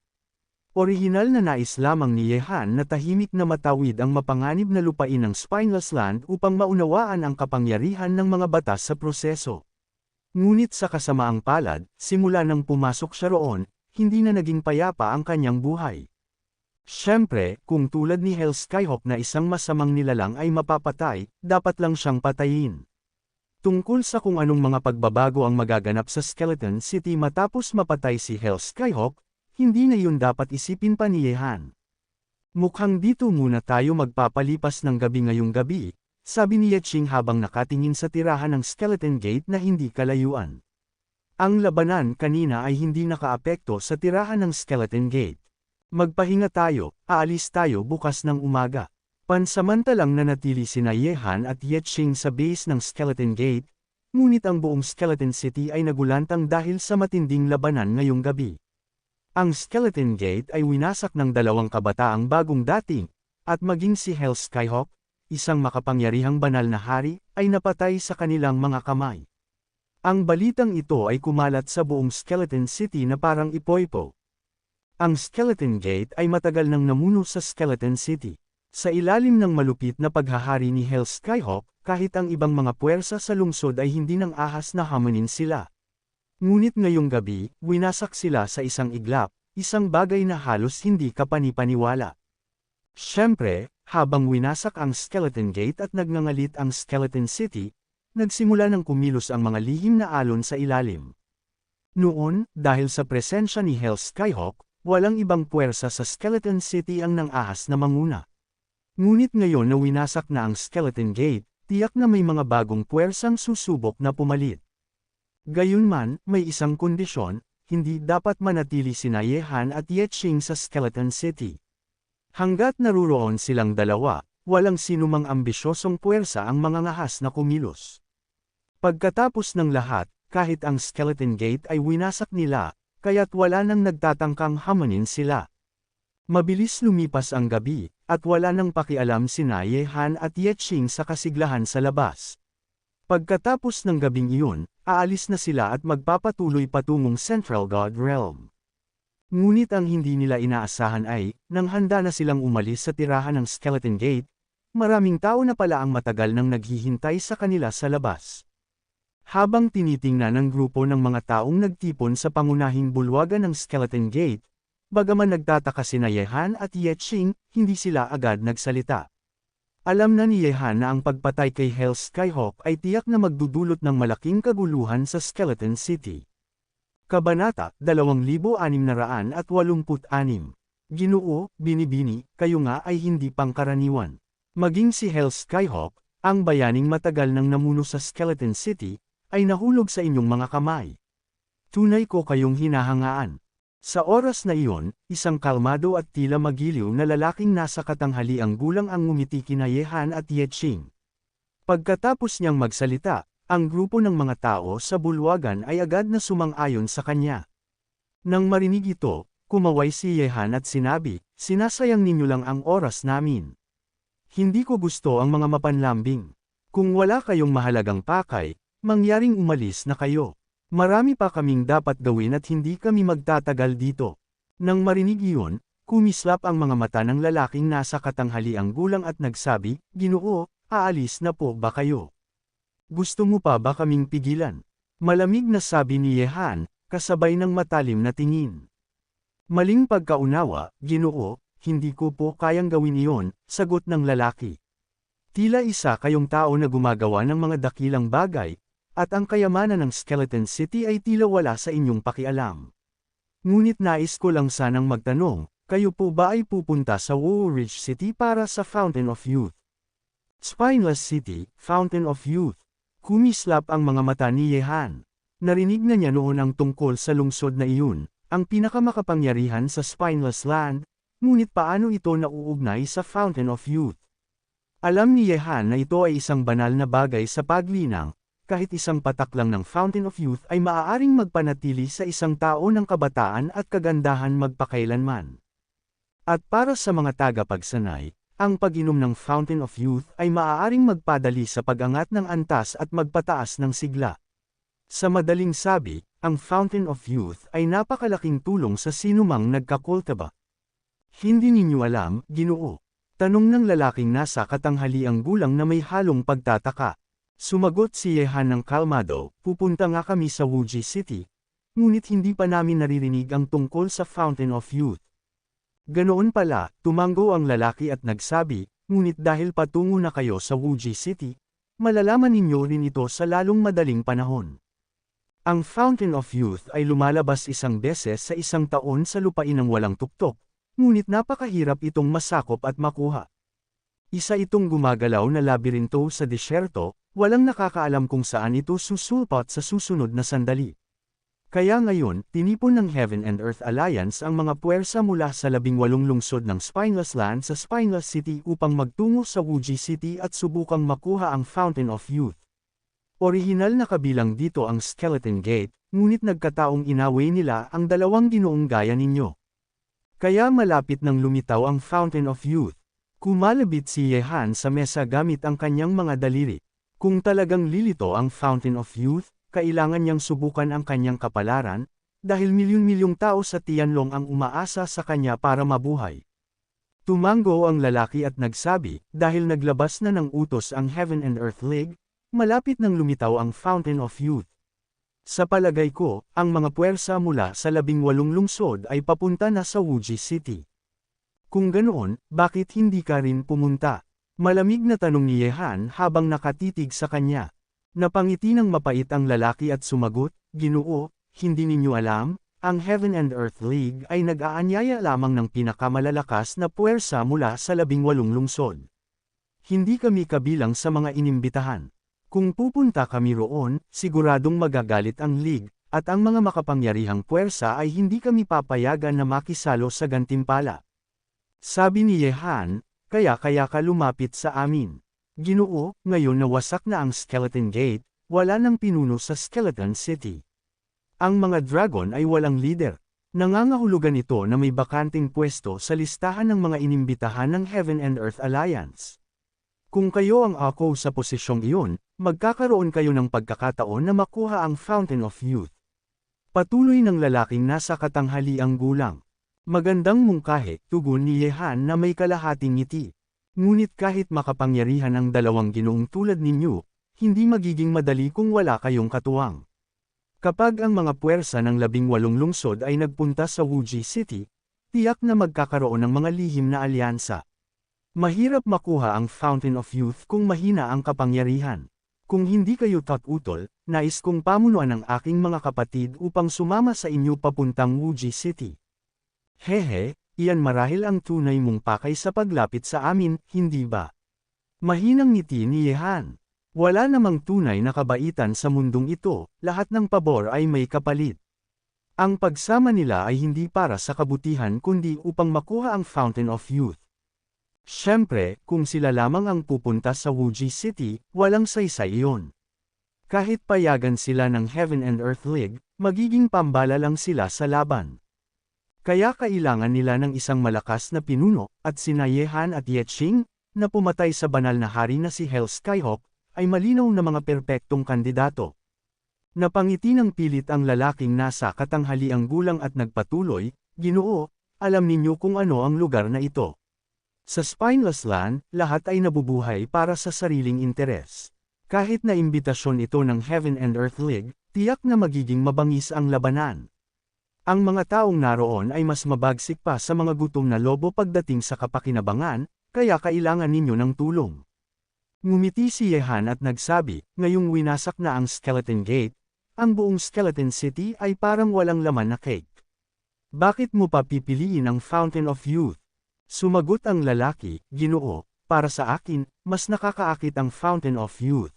Orihinal na nais lamang ni Yehan na tahimik na matawid ang mapanganib na lupain ng Spineless Land upang maunawaan ang kapangyarihan ng mga batas sa proseso. Ngunit sa kasamaang palad, simula nang pumasok siya roon, hindi na naging payapa ang kanyang buhay. Siyempre, kung tulad ni Hell Skyhawk na isang masamang nilalang ay mapapatay, dapat lang siyang patayin. Tungkol sa kung anong mga pagbabago ang magaganap sa Skeleton City matapos mapatay si Hell Skyhawk, hindi na yun dapat isipin pa ni Yehan. Mukhang dito muna tayo magpapalipas ng gabi ngayong gabi, sabi ni Yeching habang nakatingin sa tirahan ng Skeleton Gate na hindi kalayuan. Ang labanan kanina ay hindi nakaapekto sa tirahan ng Skeleton Gate. Magpahinga tayo, aalis tayo bukas ng umaga. Pansamantalang nanatili sina Yehan at Yeching sa base ng Skeleton Gate, ngunit ang buong Skeleton City ay nagulantang dahil sa matinding labanan ngayong gabi. Ang Skeleton Gate ay winasak ng dalawang kabataang bagong dating, at maging si Hell Skyhawk, isang makapangyarihang banal na hari, ay napatay sa kanilang mga kamay. Ang balitang ito ay kumalat sa buong Skeleton City na parang ipoypo. Ang Skeleton Gate ay matagal nang namuno sa Skeleton City. Sa ilalim ng malupit na paghahari ni Hell Skyhawk, kahit ang ibang mga puwersa sa lungsod ay hindi nang ahas na hamunin sila. Ngunit ngayong gabi, winasak sila sa isang iglap, isang bagay na halos hindi kapanipaniwala. Siyempre, habang winasak ang Skeleton Gate at nagngangalit ang Skeleton City, nagsimula ng kumilos ang mga lihim na alon sa ilalim. Noon, dahil sa presensya ni Hell Skyhawk, walang ibang puwersa sa Skeleton City ang nang-ahas na manguna. Ngunit ngayon na winasak na ang Skeleton Gate, tiyak na may mga bagong puwersang susubok na pumalit. Gayunman, may isang kondisyon, hindi dapat manatili sina Yehan at Yeching sa Skeleton City. Hanggat naruroon silang dalawa, walang sinumang ambisyosong puwersa ang mga ngahas na kumilos. Pagkatapos ng lahat, kahit ang Skeleton Gate ay winasak nila, kaya't wala nang nagtatangkang hamunin sila. Mabilis lumipas ang gabi, at wala nang pakialam sina Yehan at Yeching sa kasiglahan sa labas. Pagkatapos ng gabing iyon, aalis na sila at magpapatuloy patungong Central God Realm. Ngunit ang hindi nila inaasahan ay, nang handa na silang umalis sa tirahan ng Skeleton Gate, maraming tao na pala ang matagal nang naghihintay sa kanila sa labas. Habang tinitingnan ng grupo ng mga taong nagtipon sa pangunahing bulwagan ng Skeleton Gate, bagaman nagtataka sina Yehan at Yeching, hindi sila agad nagsalita. Alam na ni Yehan na ang pagpatay kay Hell Skyhawk ay tiyak na magdudulot ng malaking kaguluhan sa Skeleton City. Kabanata 2686. Ginoo, binibini, kayo nga ay hindi pangkaraniwan. Maging si Hell Skyhawk, ang bayaning matagal nang namuno sa Skeleton City, ay nahulog sa inyong mga kamay. Tunay ko kayong hinahangaan. Sa oras na iyon, isang kalmado at tila magiliw na lalaking nasa katanghaliang gulang ang ngumiti kina Yehan at Yeching. Pagkatapos niyang magsalita, ang grupo ng mga tao sa bulwagan ay agad na sumang-ayon sa kanya. Nang marinig ito, kumaway si Yehan at sinabi, "Sinasayang ninyo lang ang oras namin. Hindi ko gusto ang mga mapanlambing. Kung wala kayong mahalagang pakay, mangyaring umalis na kayo. Marami pa kaming dapat gawin at hindi kami magtatagal dito." Nang marinig iyon, kumislap ang mga mata ng lalaking nasa katanghaliang gulang at nagsabi, "Ginoo, aalis na po ba kayo? Gusto mo pa ba kaming pigilan?" Malamig na sabi ni Yehan, kasabay ng matalim na tingin. "Maling pagkaunawa, Ginoo, hindi ko po kayang gawin iyon," sagot ng lalaki. "Tila isa kayong tao na gumagawa ng mga dakilang bagay, at ang kayamanan ng Skeleton City ay tila wala sa inyong pakialam. Ngunit nais ko lang sanang magtanong, kayo po ba ay pupunta sa Woolwich City para sa Fountain of Youth? Spineless City, Fountain of Youth. Kumislap ang mga mata ni Yehan. Narinig na niya noon ang tungkol sa lungsod na iyon, ang pinakamakapangyarihan sa Spineless Land, ngunit paano ito nauugnay sa Fountain of Youth? Alam ni Yehan na ito ay isang banal na bagay sa paglinang, kahit isang patak lang ng Fountain of Youth ay maaaring magpanatili sa isang tao ng kabataan at kagandahan magpakailanman. At para sa mga tagapagsanay, ang pag-inom ng Fountain of Youth ay maaaring magpadali sa pag-angat ng antas at magpataas ng sigla. Sa madaling sabi, ang Fountain of Youth ay napakalaking tulong sa sinumang nagkakultaba. Hindi ninyo alam, Ginoo? Tanong ng lalaking nasa katanghaliang gulang na may halong pagtataka. Sumagot si Yehan ng kalmado, pupunta nga kami sa Wuji City, ngunit hindi pa namin naririnig ang tungkol sa Fountain of Youth. Ganoon pala, tumango ang lalaki at nagsabi, ngunit dahil patungo na kayo sa Wuji City, malalaman ninyo rin ito sa lalong madaling panahon. Ang Fountain of Youth ay lumalabas isang beses sa isang taon sa lupain ng walang tuktok, ngunit napakahirap itong masakop at makuha. Isa itong gumagalaw na labirinto sa disyerto, walang nakakaalam kung saan ito susulpot sa susunod na sandali. Kaya ngayon, tinipon ng Heaven and Earth Alliance ang mga puwersa mula sa 18 lungsod ng Spineless Land sa Spineless City upang magtungo sa Wuji City at subukang makuha ang Fountain of Youth. Orihinal na kabilang dito ang Skeleton Gate, ngunit nagkataong inaway nila ang dalawang ginoong gaya ninyo. Kaya malapit nang lumitaw ang Fountain of Youth. Kumalabit si Yehan sa mesa gamit ang kanyang mga daliri. Kung talagang lilito ang Fountain of Youth, kailangan niyang subukan ang kanyang kapalaran, dahil milyon-milyong tao sa Tianlong ang umaasa sa kanya para mabuhay. Tumango ang lalaki at nagsabi, dahil naglabas na ng utos ang Heaven and Earth League, malapit nang lumitaw ang Fountain of Youth. Sa palagay ko, ang mga puwersa mula sa 18 lungsod ay papunta na sa Wuji City. Kung ganoon, bakit hindi ka rin pumunta? Malamig na tanong ni Yehan habang nakatitig sa kanya. Napangiti ng mapait ang lalaki at sumagot, Ginoo, hindi ninyo alam, ang Heaven and Earth League ay nag-aanyaya lamang ng pinakamalalakas na puwersa mula sa 18 lungsod. Hindi kami kabilang sa mga inimbitahan. Kung pupunta kami roon, siguradong magagalit ang League, at ang mga makapangyarihang puwersa ay hindi kami papayagan na makisalo sa gantimpala. Sabi ni Yehan, kaya ka lumapit sa amin. Ginoo, ngayon na wasak na ang Skeleton Gate, wala nang pinuno sa Skeleton City. Ang mga dragon ay walang leader. Nangangahulugan ito na may bakanting pwesto sa listahan ng mga inimbitahan ng Heaven and Earth Alliance. Kung kayo ang ako sa posisyong iyon, magkakaroon kayo ng pagkakataon na makuha ang Fountain of Youth. Patuloy ng lalaking nasa katanghaliang gulang. Magandang mungkahi, tugon ni Yehan na may kalahating ngiti. Ngunit kahit makapangyarihan ang dalawang ginoong tulad ninyo, hindi magiging madali kung wala kayong katuwang. Kapag ang mga puwersa ng 18 lungsod ay nagpunta sa Wuji City, tiyak na magkakaroon ng mga lihim na alyansa. Mahirap makuha ang Fountain of Youth kung mahina ang kapangyarihan. Kung hindi kayo tatutol, nais kong pamunuan ang aking mga kapatid upang sumama sa inyo papuntang Wuji City. Hehe, iyan marahil ang tunay mong pakay sa paglapit sa amin, hindi ba? Mahinang ngiti ni Yehan. Wala namang tunay na kabaitan sa mundong ito, lahat ng pabor ay may kapalit. Ang pagsama nila ay hindi para sa kabutihan kundi upang makuha ang Fountain of Youth. Siyempre, kung sila lamang ang pupunta sa Wuji City, walang saysay iyon. Kahit payagan sila ng Heaven and Earth League, magiging pambala lang sila sa laban. Kaya kailangan nila ng isang malakas na pinuno, at sina Yehan at Yetching, na pumatay sa banal na hari na si Hell Skyhawk, ay malinaw na mga perpektong kandidato. Napangiti ng pilit ang lalaking nasa katanghaliang gulang at nagpatuloy, Ginoo, alam ninyo kung ano ang lugar na ito. Sa Spineless Land, lahat ay nabubuhay para sa sariling interes. Kahit na imbitasyon ito ng Heaven and Earth League, tiyak na magiging mabangis ang labanan. Ang mga taong naroon ay mas mabagsik pa sa mga gutom na lobo pagdating sa kapakinabangan, kaya kailangan ninyo ng tulong. Ngumiti si Yehan at nagsabi, ngayong winasak na ang Skeleton Gate, ang buong Skeleton City ay parang walang laman na cake. Bakit mo pa pipiliin ang Fountain of Youth? Sumagot ang lalaki, Ginoo, para sa akin, mas nakakaakit ang Fountain of Youth.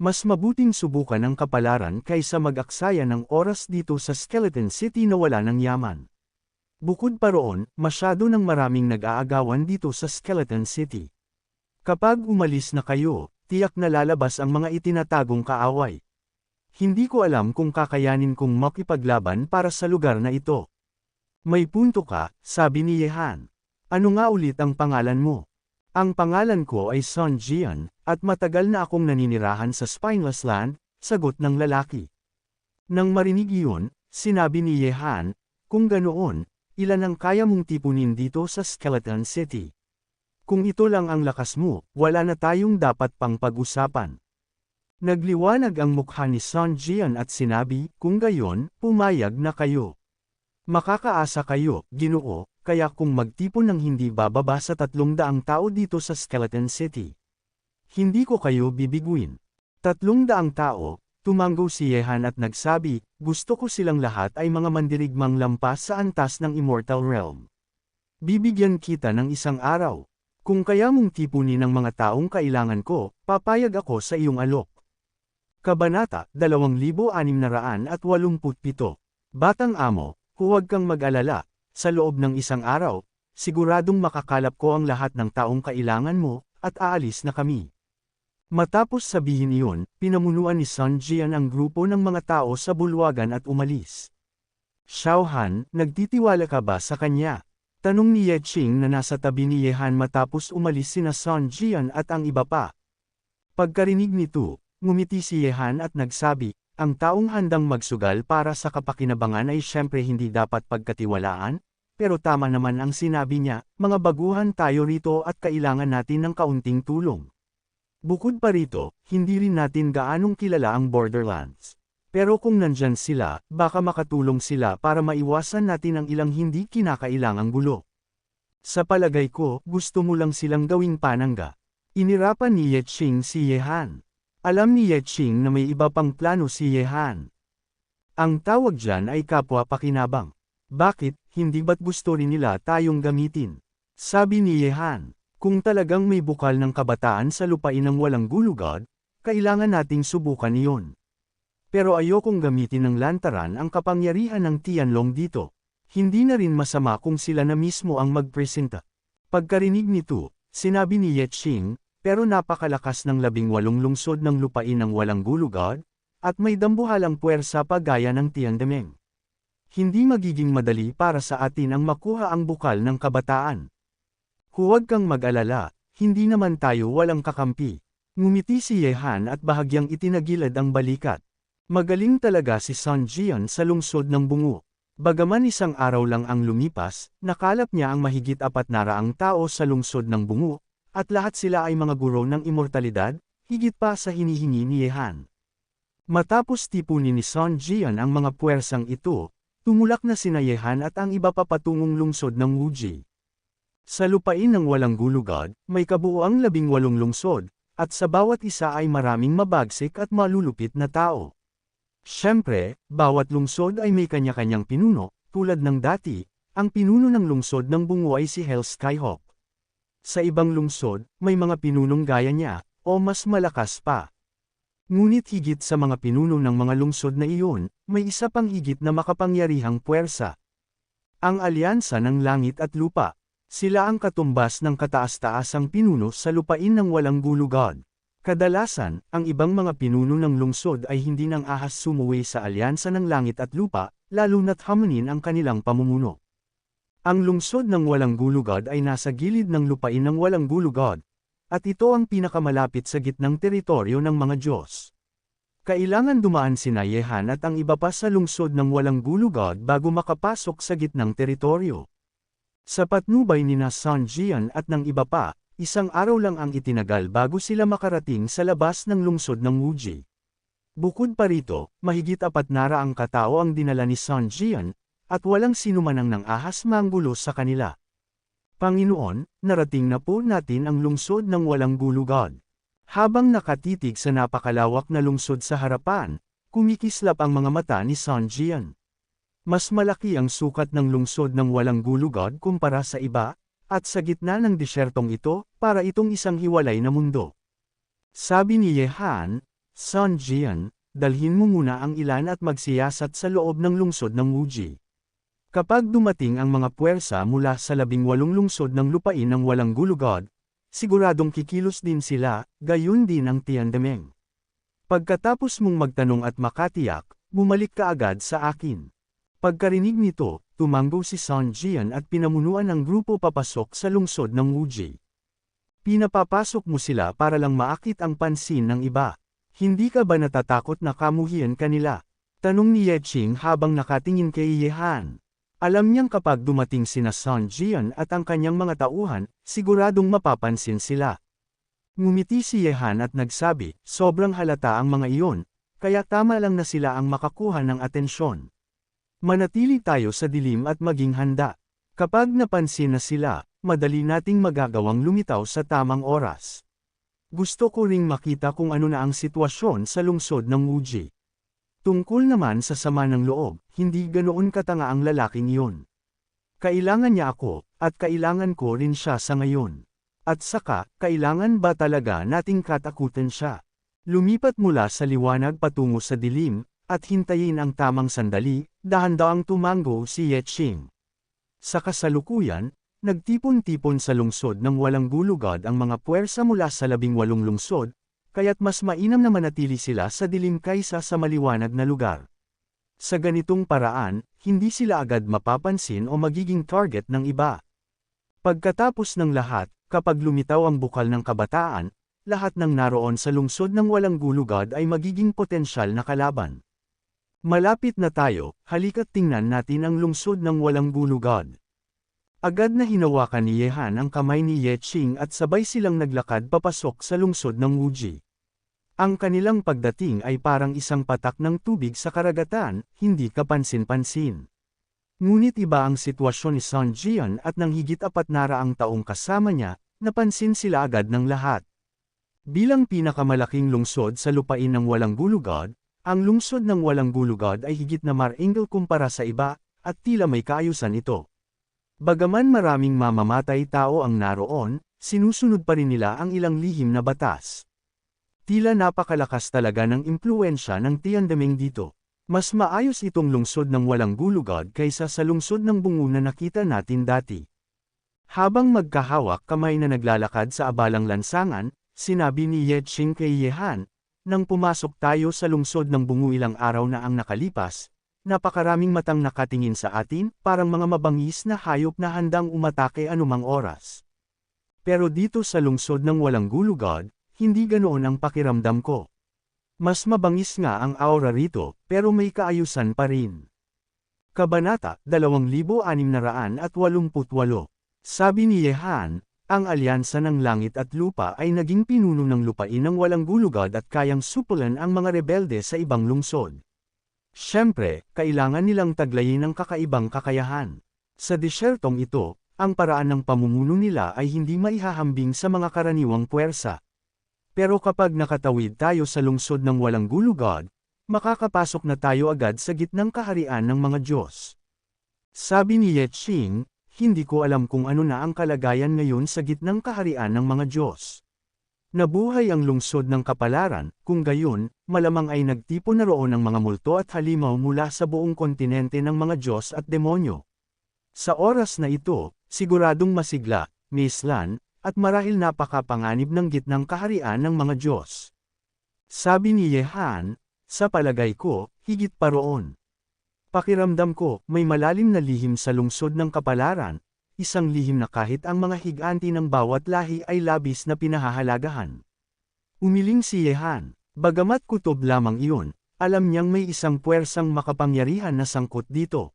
Mas mabuting subukan ang kapalaran kaysa mag-aksaya ng oras dito sa Skeleton City na wala ng yaman. Bukod pa roon, masyado ng maraming nag-aagawan dito sa Skeleton City. Kapag umalis na kayo, tiyak na lalabas ang mga itinatagong kaaway. Hindi ko alam kung kakayanin kong makipaglaban para sa lugar na ito. May punto ka, sabi ni Yehan. Ano nga ulit ang pangalan mo? Ang pangalan ko ay Sun Jian, at matagal na akong naninirahan sa Spineless Land, sagot ng lalaki. Nang marinig iyon, sinabi ni Yehan, kung ganoon, ilan ang kaya mong tipunin dito sa Skeleton City? Kung ito lang ang lakas mo, wala na tayong dapat pang pag-usapan. Nagliwanag ang mukha ni Sun Jian at sinabi, kung gayon, pumayag na kayo. Makakaasa kayo, Ginoo, kaya kung magtipon ng hindi bababa sa 300 tao dito sa Skeleton City. Hindi ko kayo bibiguin. 300 tao, tumanggo si Yehan at nagsabi, gusto ko silang lahat ay mga mandirigmang lampas sa antas ng Immortal Realm. Bibigyan kita ng isang araw. Kung kaya mong tipunin ng mga taong kailangan ko, papayag ako sa iyong alok. Kabanata 2687. Batang amo, huwag kang mag-alala, sa loob ng isang araw, siguradong makakalap ko ang lahat ng taong kailangan mo, at aalis na kami. Matapos sabihin iyon, pinamunuan ni Sun Jian ang grupo ng mga tao sa bulwagan at umalis. Xiaohan, nagtitiwala ka ba sa kanya? Tanong ni Ye Qing na nasa tabi ni Yehan matapos umalis sina Sun Jian at ang iba pa. Pagkarinig nito, ngumiti si Yehan at nagsabi, ang taong handang magsugal para sa kapakinabangan ay syempre hindi dapat pagkatiwalaan, pero tama naman ang sinabi niya, mga baguhan tayo rito at kailangan natin ng kaunting tulong. Bukod pa rito, hindi rin natin gaanong kilala ang Borderlands. Pero kung nandyan sila, baka makatulong sila para maiwasan natin ang ilang hindi kinakailangang gulo. Sa palagay ko, gusto mo lang silang gawing panangga. Inirapan ni Ye Qing si Yehan. Alam ni Ye Qing na may iba pang plano si Yehan. Ang tawag dyan ay kapwa pakinabang. Bakit, hindi ba't gusto rin nila tayong gamitin? Sabi ni Yehan, kung talagang may bukal ng kabataan sa lupain ng walang gulugod, kailangan nating subukan iyon. Pero ayokong gamitin ng lantaran ang kapangyarihan ng Tianlong dito. Hindi na rin masama kung sila na mismo ang magpresenta. Pagkarinig nito, sinabi ni Ye Qing, pero napakalakas ng 18 lungsod ng lupain ng walang gulugod, at may dambuhalang puwersa pa gaya ng Tiandemeng. Hindi magiging madali para sa atin ang makuha ang bukal ng kabataan. Huwag kang mag-alala, hindi naman tayo walang kakampi. Ngumiti si Yehan at bahagyang itinagilad ang balikat. Magaling talaga si Sun Jian sa lungsod ng Bungo. Bagaman isang araw lang ang lumipas, nakalap niya ang mahigit 400 tao sa lungsod ng Bungo, at lahat sila ay mga guro ng immortalidad, higit pa sa hinihingi ni Yehan. Matapos tipunin ni Sun Jian ang mga puwersang ito, tumulak na sina Yehan at ang iba pa patungong lungsod ng Wuji. Sa lupain ng walang gulugod, may kabuuang 18 lungsod, at sa bawat isa ay maraming mabagsik at malulupit na tao. Siyempre, bawat lungsod ay may kanya-kanyang pinuno, tulad ng dati, ang pinuno ng lungsod ng Bungo ay si Hell Skyhawk. Sa ibang lungsod, may mga pinunong gaya niya, o mas malakas pa. Ngunit higit sa mga pinuno ng mga lungsod na iyon, may isa pang higit na makapangyarihang puwersa. Ang Alyansa ng Langit at Lupa. Sila ang katumbas ng kataas-taasang pinuno sa lupain ng walang gulugod. Kadalasan, ang ibang mga pinuno ng lungsod ay hindi nang ahas sumuwi sa Alyansa ng Langit at Lupa, lalo na't hamunin ang kanilang pamumuno. Ang lungsod ng walang gulugod ay nasa gilid ng lupain ng walang gulugod, at ito ang pinakamalapit sa gitnang teritoryo ng mga Diyos. Kailangan dumaan sina Yehan at ang iba pa sa lungsod ng walang gulugod bago makapasok sa gitnang teritoryo. Sa patnubay ni Sun Jian at ng iba pa, isang araw lang ang itinagal bago sila makarating sa labas ng lungsod ng Wuji. Bukod pa rito, mahigit 400 katao ang dinala ni Sun Jian, at walang sinuman ang nang-ahas manggulo sa kanila. Panginoon, narating na po natin ang lungsod ng walang gulugod. Habang nakatitig sa napakalawak na lungsod sa harapan, kumikislap ang mga mata ni Sun Jian. Mas malaki ang sukat ng lungsod ng walang gulugod kumpara sa iba, at sa gitna ng disyertong ito, para itong isang hiwalay na mundo. Sabi ni Ye Han, Sun Jian, dalhin mo muna ang ilan at magsiyasat sa loob ng lungsod ng Wuji. Kapag dumating ang mga puwersa mula sa 18 lungsod ng lupain ng walang gulugod, siguradong kikilos din sila, gayon din ang Tiandemeng. Pagkatapos mong magtanong at makatiyak, bumalik ka agad sa akin. Pagkarinig nito, tumanggo si Sun Jian at pinamunuan ang grupo papasok sa lungsod ng Wuji. Pinapapasok mo sila para lang maakit ang pansin ng iba. Hindi ka ba natatakot na kamuhian kanila? Tanong ni Ye Qing habang nakatingin kay Ye Han. Alam niyang kapag dumating sina Sun Jian at ang kanyang mga tauhan, siguradong mapapansin sila. Ngumiti si Ye Han at nagsabi, sobrang halata ang mga iyon, kaya tama lang na sila ang makakuha ng atensyon. Manatili tayo sa dilim at maging handa. Kapag napansin na sila, madali nating magagawang lumitaw sa tamang oras. Gusto ko ring makita kung ano na ang sitwasyon sa lungsod ng Wuji. Tungkol naman sa sama ng loob, hindi ganoon katanga ang lalaking iyon. Kailangan niya ako, at kailangan ko rin siya sa ngayon. At saka, kailangan ba talaga nating katakutan siya? Lumipat mula sa liwanag patungo sa dilim, at hintayin ang tamang sandali, dahan-daang tumanggo si Ye Qing. Sa kasalukuyan, nagtipon-tipon sa lungsod ng walang gulugod ang mga puwersa mula sa 18 lungsod, kaya't mas mainam na manatili sila sa dilim kaysa sa maliwanag na lugar. Sa ganitong paraan, hindi sila agad mapapansin o magiging target ng iba. Pagkatapos ng lahat, kapag lumitaw ang bukal ng kabataan, lahat ng naroon sa lungsod ng walang gulugod ay magiging potensyal na kalaban. Malapit na tayo, halika't tingnan natin ang lungsod ng walang gulugod. Agad na hinawakan ni Ye Han ang kamay ni Ye Qing at sabay silang naglakad papasok sa lungsod ng Wuji. Ang kanilang pagdating ay parang isang patak ng tubig sa karagatan, hindi kapansin-pansin. Ngunit iba ang sitwasyon ni Sun Jian at nang higit 400 taong kasama niya, napansin sila agad ng lahat. Bilang pinakamalaking lungsod sa lupain ng walang gulugod, ang lungsod ng walang gulugod ay higit na maringal kumpara sa iba, at tila may kaayusan ito. Bagaman maraming mamamatay tao ang naroon, sinusunod pa rin nila ang ilang lihim na batas. Tila napakalakas talaga ng impluwensya ng Tiandemeng dito. Mas maayos itong lungsod ng walang gulugod kaysa sa lungsod ng bungo na nakita natin dati. Habang magkahawak kamay na naglalakad sa abalang lansangan, sinabi ni Ye Qing kay Ye Han, nang pumasok tayo sa lungsod ng bungo ilang araw na ang nakalipas, napakaraming matang nakatingin sa atin, parang mga mabangis na hayop na handang umatake anumang oras. Pero dito sa lungsod ng walang gulugod, hindi ganoon ang pakiramdam ko. Mas mabangis nga ang aura rito, pero may kaayusan pa rin. Kabanata 2688. Sabi ni Ye Han, ang alyansa ng langit at lupa ay naging pinuno ng lupain ng walang gulugod at kayang supulan ang mga rebelde sa ibang lungsod. Siyempre, kailangan nilang taglayin ang kakaibang kakayahan. Sa disyertong ito, ang paraan ng pamumuno nila ay hindi maihahambing sa mga karaniwang puwersa. Pero kapag nakatawid tayo sa lungsod ng walang gulugod, makakapasok na tayo agad sa gitnang kaharian ng mga Diyos. Sabi ni Ye Qing, hindi ko alam kung ano na ang kalagayan ngayon sa gitnang kaharian ng mga Diyos. Nabuhay ang lungsod ng kapalaran, kung gayon, malamang ay nagtipon na roon ang mga multo at halimaw mula sa buong kontinente ng mga Diyos at demonyo. Sa oras na ito, siguradong masigla, mislan, at marahil napakapanganib ng gitnang kaharian ng mga Diyos. Sabi ni Ye Han, sa palagay ko, higit pa roon. Pakiramdam ko, may malalim na lihim sa lungsod ng kapalaran, isang lihim na kahit ang mga higanti ng bawat lahi ay labis na pinahahalagahan. Umiling si Ye Han, bagamat kutob lamang iyon, alam niyang may isang puwersang makapangyarihan na sangkot dito.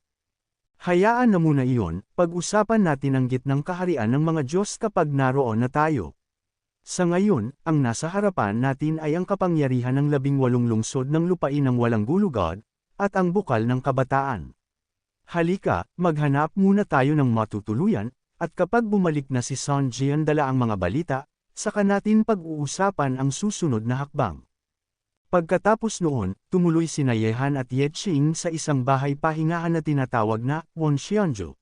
Hayaan na muna iyon, pag-usapan natin ang gitnang kaharian ng mga Diyos kapag naroon na tayo. Sa ngayon, ang nasa harapan natin ay ang kapangyarihan ng 18 lungsod ng lupain ng walang gulugod, at ang bukal ng kabataan. Halika, maghanap muna tayo ng matutuluyan, at kapag bumalik na si Sun Jian dala ang mga balita, saka natin pag-uusapan ang susunod na hakbang. Pagkatapos noon, tumuloy sina Yehan at Yeching sa isang bahay pahingahan na tinatawag na Wonxianzhou.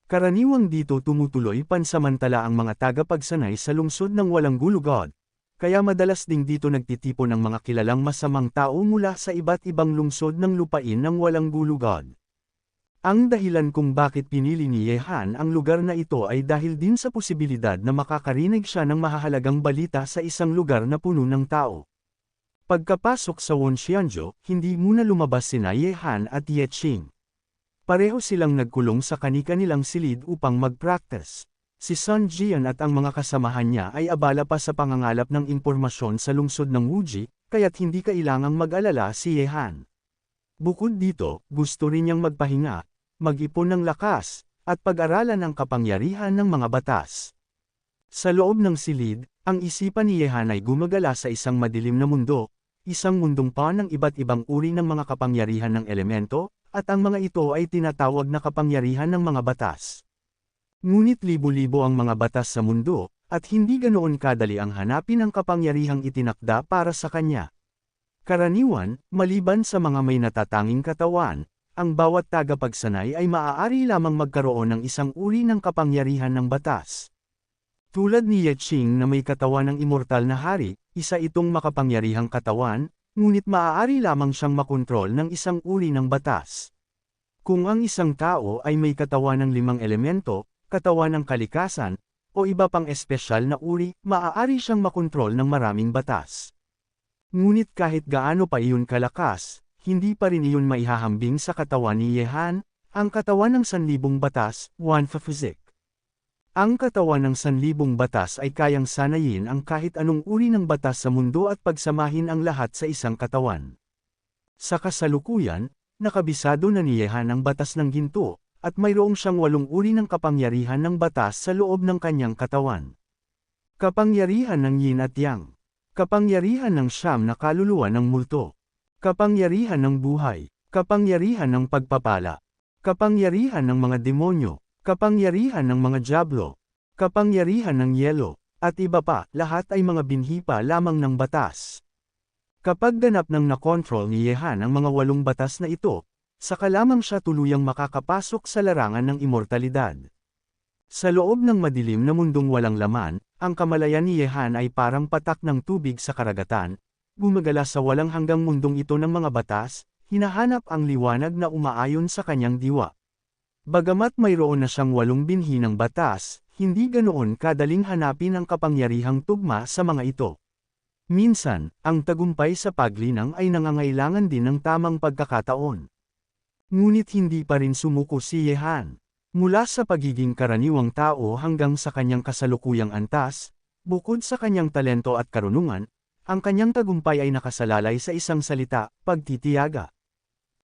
Karaniwang dito tumutuloy pansamantala ang mga tagapagsanay sa lungsod ng walang gulugod, kaya madalas ding dito nagtitipon ang mga kilalang masamang tao mula sa iba't ibang lungsod ng lupain ng walang gulugod. Ang dahilan kung bakit pinili ni Yehan ang lugar na ito ay dahil din sa posibilidad na makakarinig siya ng mahahalagang balita sa isang lugar na puno ng tao. Pagkapasok sa Wonxianzhou, hindi muna lumabas sina Yehan at Yeching. Pareho silang nagkulong sa kani-kanilang silid upang mag-practice. Si Sun Jian at ang mga kasamahan niya ay abala pa sa pangangalap ng impormasyon sa lungsod ng Wuji, kaya't hindi kailangang mag-alala si Yehan. Bukod dito, gusto rin niyang magpahinga, mag-ipon ng lakas, at pag-aralan ang kapangyarihan ng mga batas. Sa loob ng silid, ang isipan ni Yehan ay gumagala sa isang madilim na mundo, isang mundong pa ng iba't ibang uri ng mga kapangyarihan ng elemento, at ang mga ito ay tinatawag na kapangyarihan ng mga batas. Ngunit libo-libo ang mga batas sa mundo, at hindi ganoon kadali ang hanapin ang kapangyarihang itinakda para sa kanya. Karaniwan, maliban sa mga may natatanging katawan, ang bawat tagapagsanay ay maaari lamang magkaroon ng isang uri ng kapangyarihan ng batas. Tulad ni Yeching na may katawan ng immortal na hari, isa itong makapangyarihang katawan, ngunit maaari lamang siyang makontrol ng isang uri ng batas. Kung ang isang tao ay may katawan ng 5 elemento, katawan ng kalikasan, o iba pang espesyal na uri, maaari siyang makontrol ng maraming batas. Ngunit kahit gaano pa iyon kalakas, hindi pa rin iyon maihahambing sa katawan ni Yehan, ang katawan ng 1,000 batas, One Physique. Ang katawan ng 1,000 batas ay kayang sanayin ang kahit anong uri ng batas sa mundo at pagsamahin ang lahat sa isang katawan. Sa kasalukuyan, nakabisado na ni Yehan ang batas ng ginto, at mayroong siyang 8 uri ng kapangyarihan ng batas sa loob ng kanyang katawan. Kapangyarihan ng yin at yang. Kapangyarihan ng siyam na kaluluwa ng multo. Kapangyarihan ng buhay. Kapangyarihan ng pagpapala. Kapangyarihan ng mga demonyo. Kapangyarihan ng mga diablo, kapangyarihan ng yelo, at iba pa, lahat ay mga binhi pa lamang ng batas. Kapag ganap ng nakontrol ni Yehan ang mga 8 batas na ito, saka lamang siya tuluyang makakapasok sa larangan ng immortalidad. Sa loob ng madilim na mundong walang laman, ang kamalayan ni Yehan ay parang patak ng tubig sa karagatan, gumagala sa walang hanggang mundong ito ng mga batas, hinahanap ang liwanag na umaayon sa kanyang diwa. Bagamat mayroon na siyang 8 binhi ng batas, hindi ganoon kadaling hanapin ang kapangyarihang tugma sa mga ito. Minsan, ang tagumpay sa paglinang ay nangangailangan din ng tamang pagkakataon. Ngunit hindi pa rin sumuko si Yehan. Mula sa pagiging karaniwang tao hanggang sa kanyang kasalukuyang antas, bukod sa kanyang talento at karunungan, ang kanyang tagumpay ay nakasalalay sa isang salita, pagtitiyaga.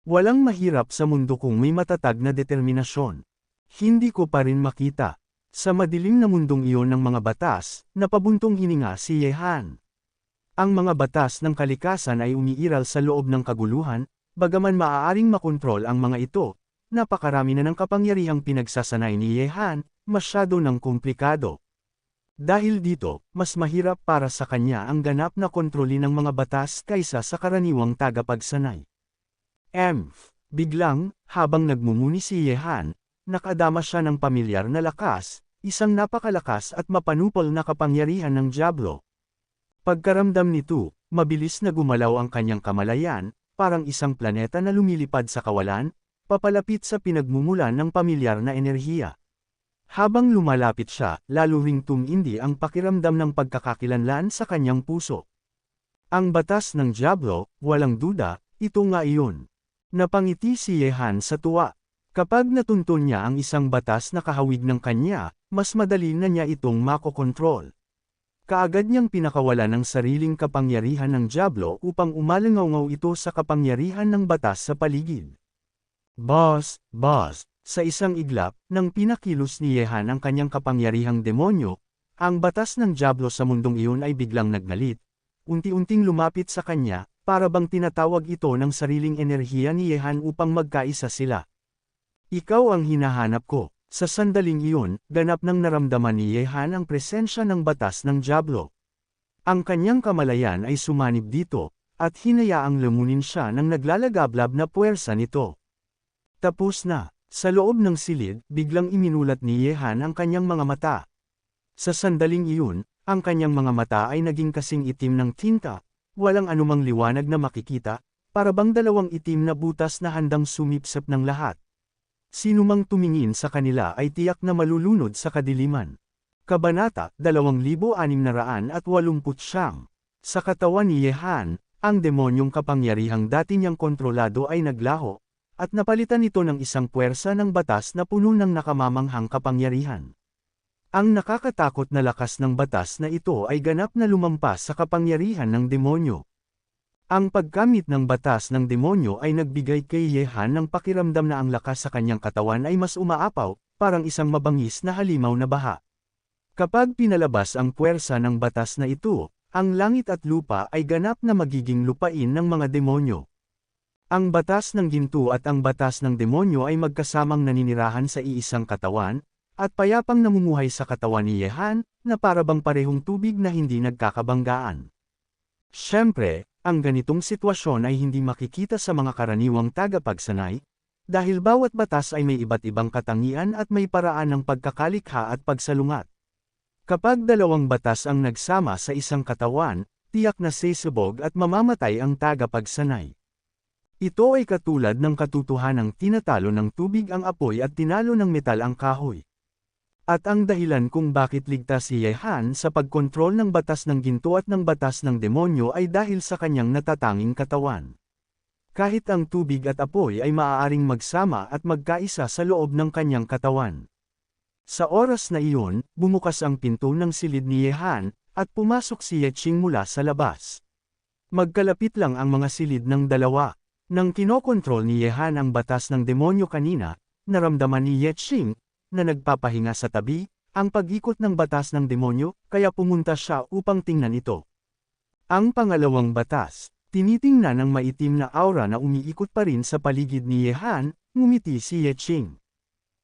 Walang mahirap sa mundo kung may matatag na determinasyon. Hindi ko pa rin makita. Sa madilim na mundong iyon ng mga batas, napabuntong hininga si Yehan. Ang mga batas ng kalikasan ay umiiral sa loob ng kaguluhan, bagaman maaaring makontrol ang mga ito, napakarami na ng kapangyarihang pinagsasanay ni Yehan, masyado ng komplikado. Dahil dito, mas mahirap para sa kanya ang ganap na kontrolin ng mga batas kaysa sa karaniwang tagapagsanay. Biglang, habang nagmumuni si Yehan, nakadama siya ng pamilyar na lakas, isang napakalakas at mapanupol na kapangyarihan ng diablo. Pagkaramdam nito, mabilis na gumalaw ang kanyang kamalayan, parang isang planeta na lumilipad sa kawalan, papalapit sa pinagmumulan ng pamilyar na enerhiya. Habang lumalapit siya, lalo ring tumindi ang pakiramdam ng pagkakakilanlan sa kanyang puso. Ang batas ng diablo, walang duda, ito nga iyon. Napangiti si Yehan sa tuwa. Kapag natuntun niya ang isang batas na kahawig ng kanya, mas madali na niya itong makokontrol. Kaagad niyang pinakawalan ng sariling kapangyarihan ng diablo upang umalangaw ito sa kapangyarihan ng batas sa paligid. Boss! Sa isang iglap, nang pinakilos ni Yehan ang kanyang kapangyarihang demonyo, ang batas ng diablo sa mundong iyon ay biglang nagnalit, unti-unting lumapit sa kanya, para bang tinatawag ito ng sariling enerhiya ni Yehan upang magkaisa sila. Ikaw ang hinahanap ko, Sa sandaling iyon, ganap nang naramdaman ni Yehan ang presensya ng batas ng Diablo. Ang kanyang kamalayan ay sumanib dito, at hinayaang lamunin siya ng naglalagablab na puwersa nito. Tapos na. Sa loob ng silid, biglang iminulat ni Yehan ang kanyang mga mata. Sa sandaling iyon, ang kanyang mga mata ay naging kasing itim ng tinta, walang anumang liwanag na makikita, para bang dalawang itim na butas na handang sumipsip ng lahat. Sinumang tumingin sa kanila ay tiyak na malulunod sa kadiliman. Kabanata 2689. Sa katawan ni Yehan, ang demonyong kapangyarihang dati niyang kontrolado ay naglaho, at napalitan ito ng isang puwersa ng batas na puno ng nakamamanghang kapangyarihan. Ang nakakatakot na lakas ng batas na ito ay ganap na lumampas sa kapangyarihan ng demonyo. Ang pagkamit ng batas ng demonyo ay nagbigay kay Yehan ng pakiramdam na ang lakas sa kanyang katawan ay mas umaapaw, parang isang mabangis na halimaw na baha. Kapag pinalabas ang puwersa ng batas na ito, ang langit at lupa ay ganap na magiging lupain ng mga demonyo. Ang batas ng ginto at ang batas ng demonyo ay magkasamang naninirahan sa iisang katawan, at payapang namumuhay sa katawan ni Yehan, na parabang parehong tubig na hindi nagkakabanggaan. Siyempre, ang ganitong sitwasyon ay hindi makikita sa mga karaniwang tagapagsanay, dahil bawat batas ay may iba't ibang katangian at may paraan ng pagkakalikha at pagsalungat. Kapag dalawang batas ang nagsama sa isang katawan, tiyak na sesubog at mamamatay ang tagapagsanay. Ito ay katulad ng katotohanang tinatalo ng tubig ang apoy at tinalo ng metal ang kahoy. At ang dahilan kung bakit ligtas si Yehan sa pagkontrol ng batas ng ginto at ng batas ng demonyo ay dahil sa kanyang natatanging katawan. Kahit ang tubig at apoy ay maaaring magsama at magkaisa sa loob ng kanyang katawan. Sa oras na iyon, bumukas ang pinto ng silid ni Yehan, at pumasok si Yeching mula sa labas. Magkalapit lang ang mga silid ng dalawa. Nang kinokontrol ni Yehan ang batas ng demonyo kanina, naramdaman ni Yeching, na nagpapahinga sa tabi, ang pag-ikot ng batas ng demonyo, kaya pumunta siya upang tingnan ito. Ang pangalawang batas, tinitingnan ng maitim na aura na umiikot pa rin sa paligid ni Yehan, ngumiti si Yeching.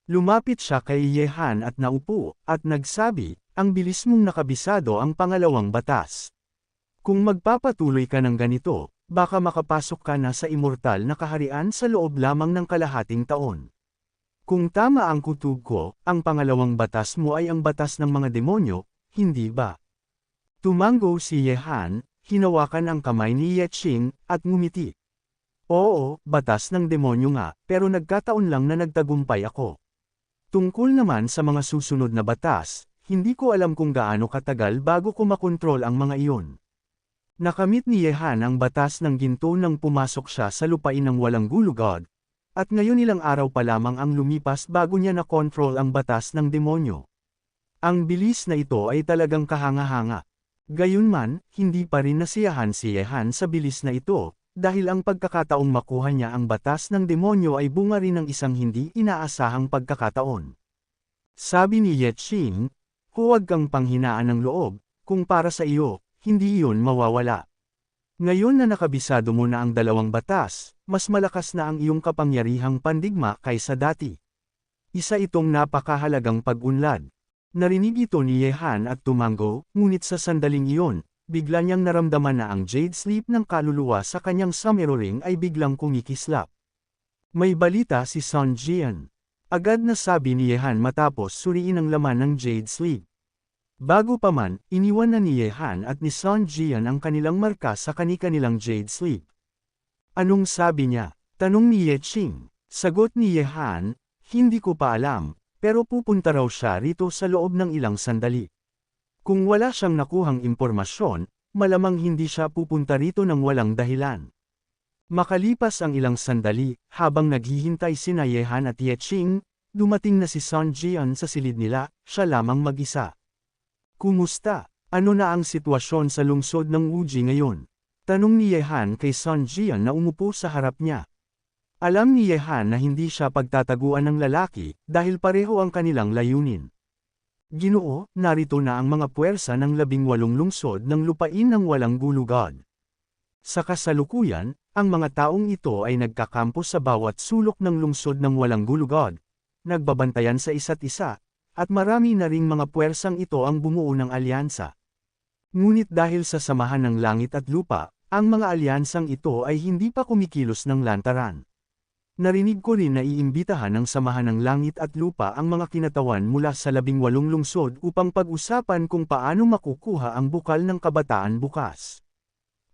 Lumapit siya kay Yehan at naupo, at nagsabi, ang bilis mong nakabisado ang pangalawang batas. Kung magpapatuloy ka ng ganito, baka makapasok ka na sa immortal na kaharian sa loob lamang ng kalahating taon. Kung tama ang kutub ko, ang pangalawang batas mo ay ang batas ng mga demonyo, hindi ba? Tumango si Yehan, hinawakan ang kamay ni Yeching, at ngumiti. Oo, batas ng demonyo nga, pero nagkataon lang na nagtagumpay ako. Tungkol naman sa mga susunod na batas, hindi ko alam kung gaano katagal bago ko makontrol ang mga iyon. Nakamit ni Yehan ang batas ng ginto nang pumasok siya sa lupain ng walang gulugod, at ngayon ilang araw pa lamang ang lumipas bago niya na-control ang batas ng demonyo. Ang bilis na ito ay talagang kahanga-hanga. Gayunman, hindi pa rin nasiyahan si Yehan sa bilis na ito, dahil ang pagkakataong makuha niya ang batas ng demonyo ay bunga rin ng isang hindi inaasahang pagkakataon. Sabi ni Yeching, huwag kang panghinaan ng loob, kung para sa iyo, hindi iyon mawawala. Ngayon na nakabisado mo na ang dalawang batas, mas malakas na ang iyong kapangyarihang pandigma kaysa dati. Isa itong napakahalagang pag-unlad. Narinig ito ni Yehan at tumango, ngunit sa sandaling iyon, bigla niyang naramdaman na ang jade sleep ng kaluluwa sa kanyang sumero ring ay biglang kumikislap. May balita si Sun Jian. Agad na sabi ni Yehan matapos suriin ang laman ng jade sleep. Bago pa man, iniwan na ni Yehan at ni Sun Jian ang kanilang marka sa kani-kanilang jade sleep. Anong sabi niya? Tanong ni Yeching. Sagot ni Yehan, hindi ko pa alam, pero pupunta raw siya rito sa loob ng ilang sandali. Kung wala siyang nakuhang impormasyon, malamang hindi siya pupunta rito ng walang dahilan. Makalipas ang ilang sandali, habang naghihintay sina Yehan at Yeching, dumating na si Sun Jian sa silid nila, siya lamang mag-isa. Kumusta? Ano na ang sitwasyon sa lungsod ng Wuji ngayon? Tanong ni Yehan kay Sun Jian na umupo sa harap niya. Alam ni Yehan na hindi siya pagtataguan ng lalaki, dahil pareho ang kanilang layunin. Ginoo, narito na ang mga puwersa ng 18 lungsod ng lupain ng walang gulugod. Sa kasalukuyan, ang mga taong ito ay nagkakampo sa bawat sulok ng lungsod ng walang gulugod, nagbabantayan sa isa't isa, at marami na ring mga puwersang ito ang bumuo ng alyansa. Ngunit dahil sa samahan ng langit at lupa, ang mga alyansang ito ay hindi pa kumikilos ng lantaran. Narinig ko rin na iimbitahan ng samahan ng langit at lupa ang mga kinatawan mula sa 18 lungsod upang pag-usapan kung paano makukuha ang bukal ng kabataan bukas.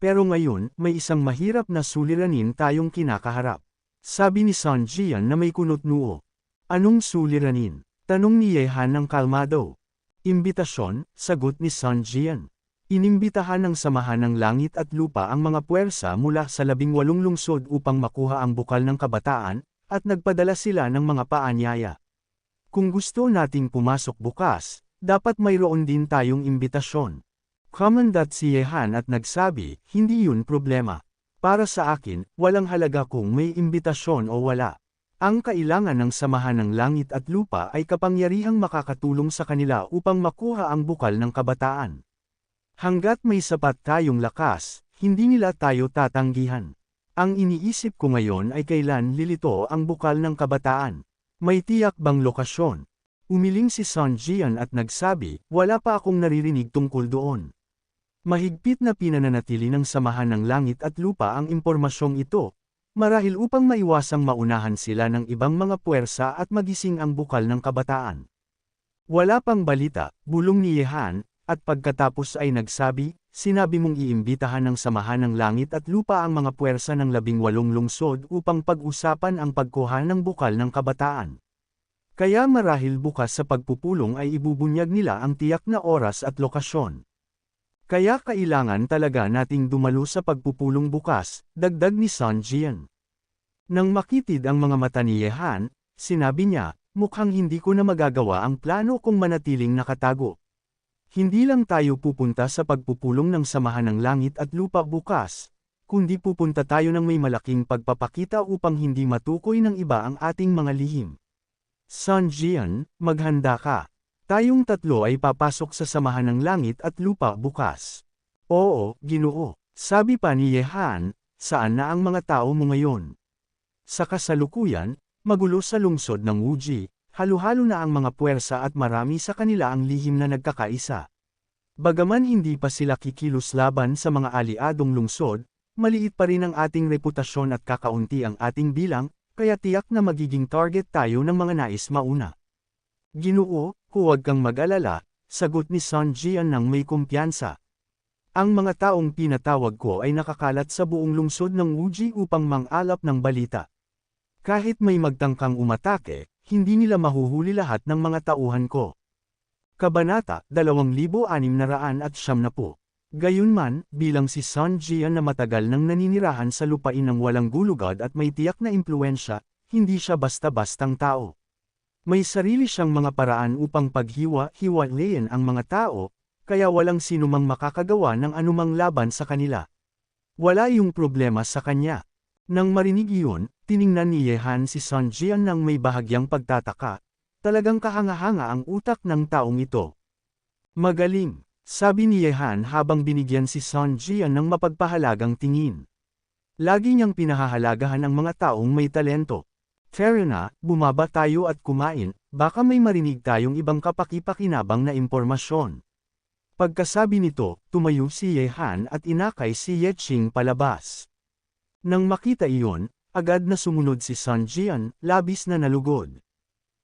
Pero ngayon, may isang mahirap na suliranin tayong kinakaharap. Sabi ni Sun Jian na may kunot noo. Anong suliranin? Tanong ni Yehan ng kalmado. Imbitasyon, sagot ni Sun Jian. Inimbitahan ng samahan ng langit at lupa ang mga puwersa mula sa 18 lungsod upang makuha ang bukal ng kabataan, at nagpadala sila ng mga paanyaya. Kung gusto nating pumasok bukas, dapat mayroon din tayong imbitasyon. Commandant si Yehan at nagsabi, hindi yun problema. Para sa akin, walang halaga kung may imbitasyon o wala. Ang kailangan ng samahan ng langit at lupa ay kapangyarihang makakatulong sa kanila upang makuha ang bukal ng kabataan. Hanggat may sapat tayong lakas, hindi nila tayo tatanggihan. Ang iniisip ko ngayon ay kailan lilito ang bukal ng kabataan. May tiyak bang lokasyon? Umiling si Sun Jian at nagsabi, wala pa akong naririnig tungkol doon. Mahigpit na pinananatili ng samahan ng langit at lupa ang impormasyong ito, marahil upang maiwasang maunahan sila ng ibang mga puwersa at magising ang bukal ng kabataan. Wala pang balita, bulong ni Yehan, at pagkatapos ay nagsabi, sinabi mong iimbitahan ng samahan ng langit at lupa ang mga puwersa ng 18 lungsod upang pag-usapan ang pagkuha ng bukal ng kabataan. Kaya marahil bukas sa pagpupulong ay ibubunyag nila ang tiyak na oras at lokasyon. Kaya kailangan talaga nating dumalo sa pagpupulong bukas, dagdag ni Sun Jian. Nang makitid ang mga mata ni Yehan, sinabi niya, mukhang hindi ko na magagawa ang plano kung manatiling nakatago. Hindi lang tayo pupunta sa pagpupulong ng samahan ng langit at lupa bukas, kundi pupunta tayo ng may malaking pagpapakita upang hindi matukoy ng iba ang ating mga lihim. Sun Jian, maghanda ka. Tayong tatlo ay papasok sa samahan ng langit at lupa bukas. Oo, Ginoo, sabi pa ni Yehan, saan na ang mga tao mo ngayon? Sa kasalukuyan, magulo sa lungsod ng Wuji. Halo-halo na ang mga puwersa at marami sa kanila ang lihim na nagkakaisa. Bagaman hindi pa sila kikilos laban sa mga aliadong lungsod, maliit pa rin ang ating reputasyon at kakaunti ang ating bilang, kaya tiyak na magiging target tayo ng mga nais mauna. Ginoo, huwag kang mag-alala, sagot ni Sun Jian ng may kumpiyansa. Ang mga taong pinatawag ko ay nakakalat sa buong lungsod ng Wuji upang mang-alap ng balita. Kahit may magtangkang umatake, hindi nila mahuhuli lahat ng mga tauhan ko. Kabanata 2690. Gayunman, bilang si Sun Jian na matagal nang naninirahan sa lupain ng walang gulugad at may tiyak na impluwensya, hindi siya basta-bastang tao. May sarili siyang mga paraan upang paghiwa-hiwalayin ang mga tao, kaya walang sinumang makakagawa ng anumang laban sa kanila. Wala yung problema sa kanya. Nang marinig iyon, tiningnan ni Yehan si Sun Jian ng may bahagyang pagtataka. Talagang kahanga-hanga ang utak ng taong ito. Magaling, sabi ni Yehan habang binigyan si Sun Jian ng mapagpahalagang tingin. Lagi niyang pinahahalagahan ang mga taong may talento. Tara na, bumaba tayo at kumain, baka may marinig tayong ibang kapaki-pakinabang na impormasyon. Pagkasabi nito, tumayo si Yehan at inakay si Yeching palabas. Nang makita iyon, agad na sumunod si Sun Jian, labis na nalugod.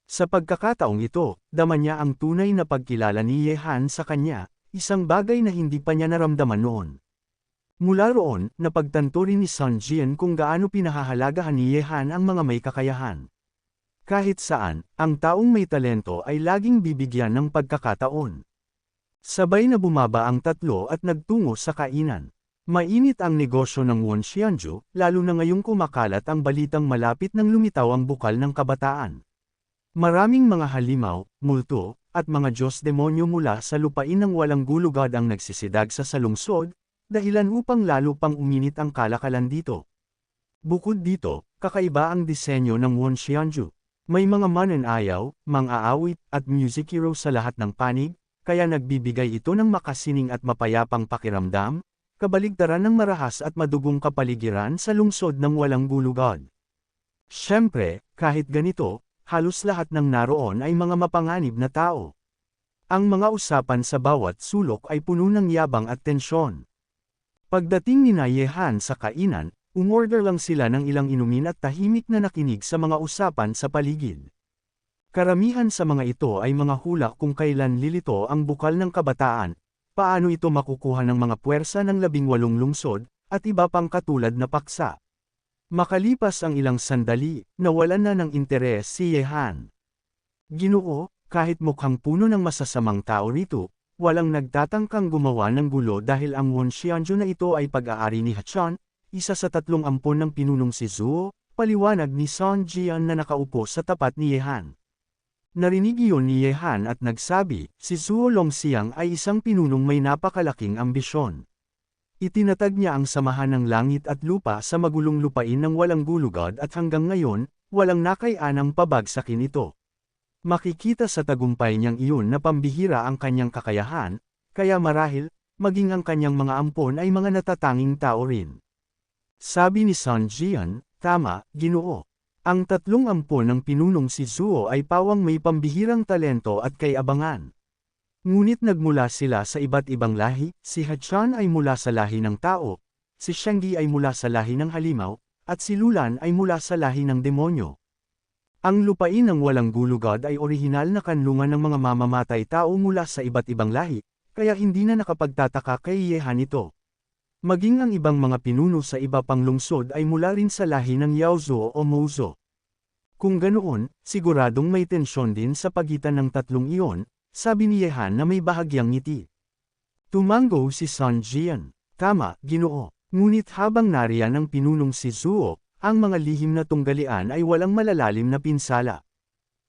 Sa pagkakataong ito, dama niya ang tunay na pagkilala ni Yehan sa kanya, isang bagay na hindi pa niya naramdaman noon. Mula roon, napagtanto rin ni Sun Jian kung gaano pinahahalagahan ni Yehan ang mga may kakayahan. Kahit saan, ang taong may talento ay laging bibigyan ng pagkakataon. Sabay na bumaba ang tatlo at nagtungo sa kainan. Mainit ang negosyo ng Wonxianju, lalo na ngayong kumakalat ang balitang malapit nang lumitaw ang bukal ng kabataan. Maraming mga halimaw, multo, at mga Diyos-demonyo mula sa lupain ng walang gulugad ang nagsisidag sa lungsod, dahilan upang lalo pang uminit ang kalakalan dito. Bukod dito, kakaiba ang disenyo ng Wonxianju. May mga mananayaw, mang-aawit, at music hero sa lahat ng panig, kaya nagbibigay ito ng makasining at mapayapang pakiramdam, kabaligtaran ng marahas at madugong kapaligiran sa lungsod ng walang gulugad. Siyempre, kahit ganito, halos lahat ng naroon ay mga mapanganib na tao. Ang mga usapan sa bawat sulok ay puno ng yabang at tensyon. Pagdating ni Ye Han sa kainan, umorder lang sila ng ilang inumin at tahimik na nakinig sa mga usapan sa paligid. Karamihan sa mga ito ay mga hula kung kailan lilito ang bukal ng kabataan, paano ito makukuha ng mga puwersa ng 18 lungsod, at iba pang katulad na paksa. Makalipas ang ilang sandali, nawalan na ng interes si Ye Han. Ginoo, kahit mukhang puno ng masasamang tao rito, walang nagtatangkang gumawa ng gulo dahil ang Wonxianzhu na ito ay pag-aari ni Hachan, isa sa 3 ampon ng pinunong si Zuo, paliwanag ni Song Jian na nakaupo sa tapat ni Ye Han. Narinig iyon ni Ye Han at nagsabi, si Zuo Longxiang ay isang pinunong may napakalaking ambisyon. Itinatag niya ang samahan ng langit at lupa sa magulong lupain ng walang gulugod at hanggang ngayon, walang nakayanang pabagsakin ito. Makikita sa tagumpay niyang iyon na pambihira ang kanyang kakayahan, kaya marahil, maging ang kanyang mga ampon ay mga natatanging tao rin. Sabi ni Song Jian, tama, Ginoo. Ang 3 ampon ng pinunong si Zuo ay pawang may pambihirang talento at kay-abangan. Ngunit nagmula sila sa iba't ibang lahi, si Hachan ay mula sa lahi ng tao, si Shanggi ay mula sa lahi ng halimaw, at si Lulan ay mula sa lahi ng demonyo. Ang lupain ng walang gulugod ay orihinal na kanlungan ng mga mamamatay tao mula sa iba't ibang lahi, kaya hindi na nakapagtataka kay Ye Han ito. Maging ang ibang mga pinuno sa iba pang lungsod ay mula rin sa lahi ng Yaozuo o Mouzo. Kung ganoon, siguradong may tensyon din sa pagitan ng 3 iyon, sabi ni Ye Han na may bahagyang ngiti. Tumango si Song Jian. Tama, Ginoo. Ngunit habang nariyan ang pinunong si Zuo, ang mga lihim na tunggalian ay walang malalalim na pinsala.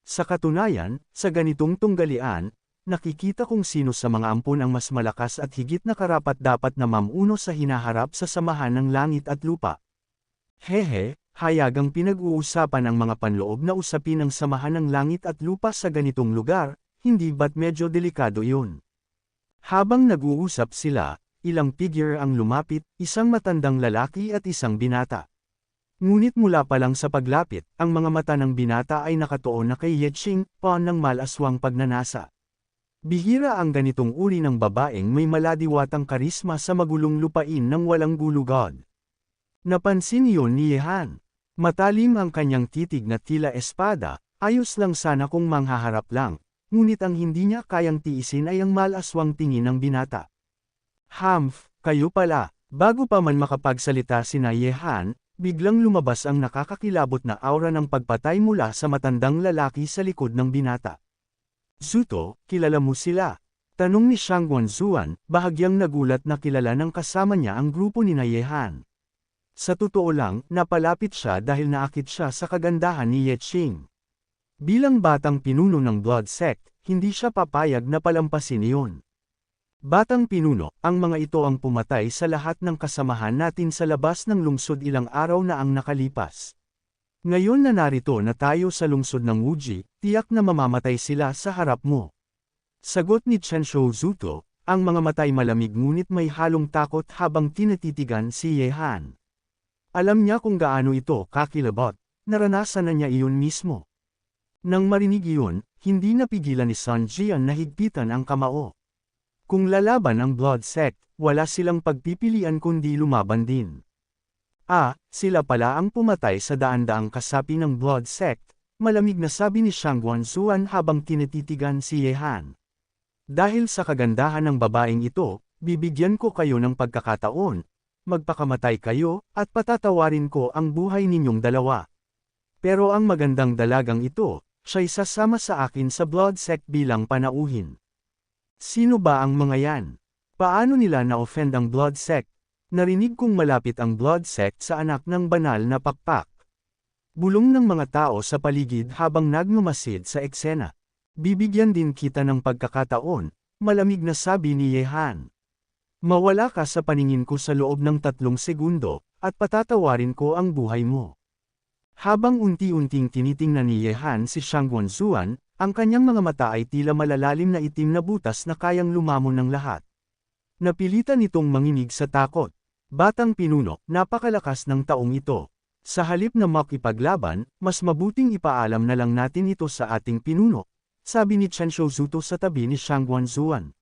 Sa katunayan, sa ganitong tunggalian, nakikita kung sino sa mga ampon ang mas malakas at higit na karapat-dapat na mamuno sa hinaharap sa samahan ng langit at lupa. Hehe, hayagang pinag-uusapan ang mga panloob na usapin ng samahan ng langit at lupa sa ganitong lugar, hindi ba't medyo delikado yun? Habang nag-uusap sila, ilang figure ang lumapit, isang matandang lalaki at isang binata. Ngunit mula pa lang sa paglapit, ang mga mata ng binata ay nakatuon na kay Ye Qing, paon ng malaswang pagnanasa. Bihira ang ganitong uri ng babaeng may maladiwatang karisma sa magulong lupain ng walang gulugod. Napansin iyon ni Ye Han. Matalim ang kanyang titig na tila espada, ayos lang sana kung manghaharap lang, ngunit ang hindi niya kayang tiisin ay ang malaswang tingin ng binata. Humph, kayo pala. Bago pa man makapagsalita si Ye Han, biglang lumabas ang nakakakilabot na aura ng pagpatay mula sa matandang lalaki sa likod ng binata. Zuto, kilala mo sila? Tanong ni Shang Guanzuan, bahagyang nagulat na kilala ng kasama niya ang grupo ni Ye Han. Sa totoo lang, napalapit siya dahil naakit siya sa kagandahan ni Ye Qing. Bilang batang pinuno ng Blood Sect, hindi siya papayag na palampasin iyon. Batang pinuno, ang mga ito ang pumatay sa lahat ng kasamahan natin sa labas ng lungsod ilang araw na ang nakalipas. Ngayon na narito na tayo sa lungsod ng Wuji, tiyak na mamamatay sila sa harap mo. Sagot ni Chen Shouzuto, ang mga matay malamig ngunit may halong takot habang tinatitigan si Ye Han. Alam niya kung gaano ito kakilabot, naranasan na niya iyon mismo. Nang marinig iyon, hindi napigilan ni Song Jian na higpitan ang kamao. Kung lalaban ang Blood Sect, wala silang pagpipilian kundi lumaban din. Sila pala ang pumatay sa daan-daang kasapi ng Blood Sect, malamig na sabi ni Shang Guanzuan habang tinititigan si Ye Han. Dahil sa kagandahan ng babaeng ito, bibigyan ko kayo ng pagkakataon, magpakamatay kayo, at patatawarin ko ang buhay ninyong dalawa. Pero ang magandang dalagang ito, siya'y sasama sa akin sa Blood Sect bilang panauhin. Sino ba ang mga yan? Paano nila na-offend ang Blood Sect? Narinig kong malapit ang Blood Sect sa anak ng banal na pakpak. Bulong ng mga tao sa paligid habang nagmamasid sa eksena. Bibigyan din kita ng pagkakataon, malamig na sabi ni Ye Han. Mawala ka sa paningin ko sa loob ng 3 segundo, at patatawarin ko ang buhay mo. Habang unti-unting tinitingnan ni Ye Han si Shang Guanzuan, ang kanyang mga mata ay tila malalalim na itim na butas na kayang lumamon ng lahat. Napilitan itong manginig sa takot. Batang pinuno, napakalakas ng taong ito. Sa halip na makipaglaban, mas mabuting ipaalam na lang natin ito sa ating pinuno, sabi ni Chen Shouzuto sa tabi ni Shang Guanzuan.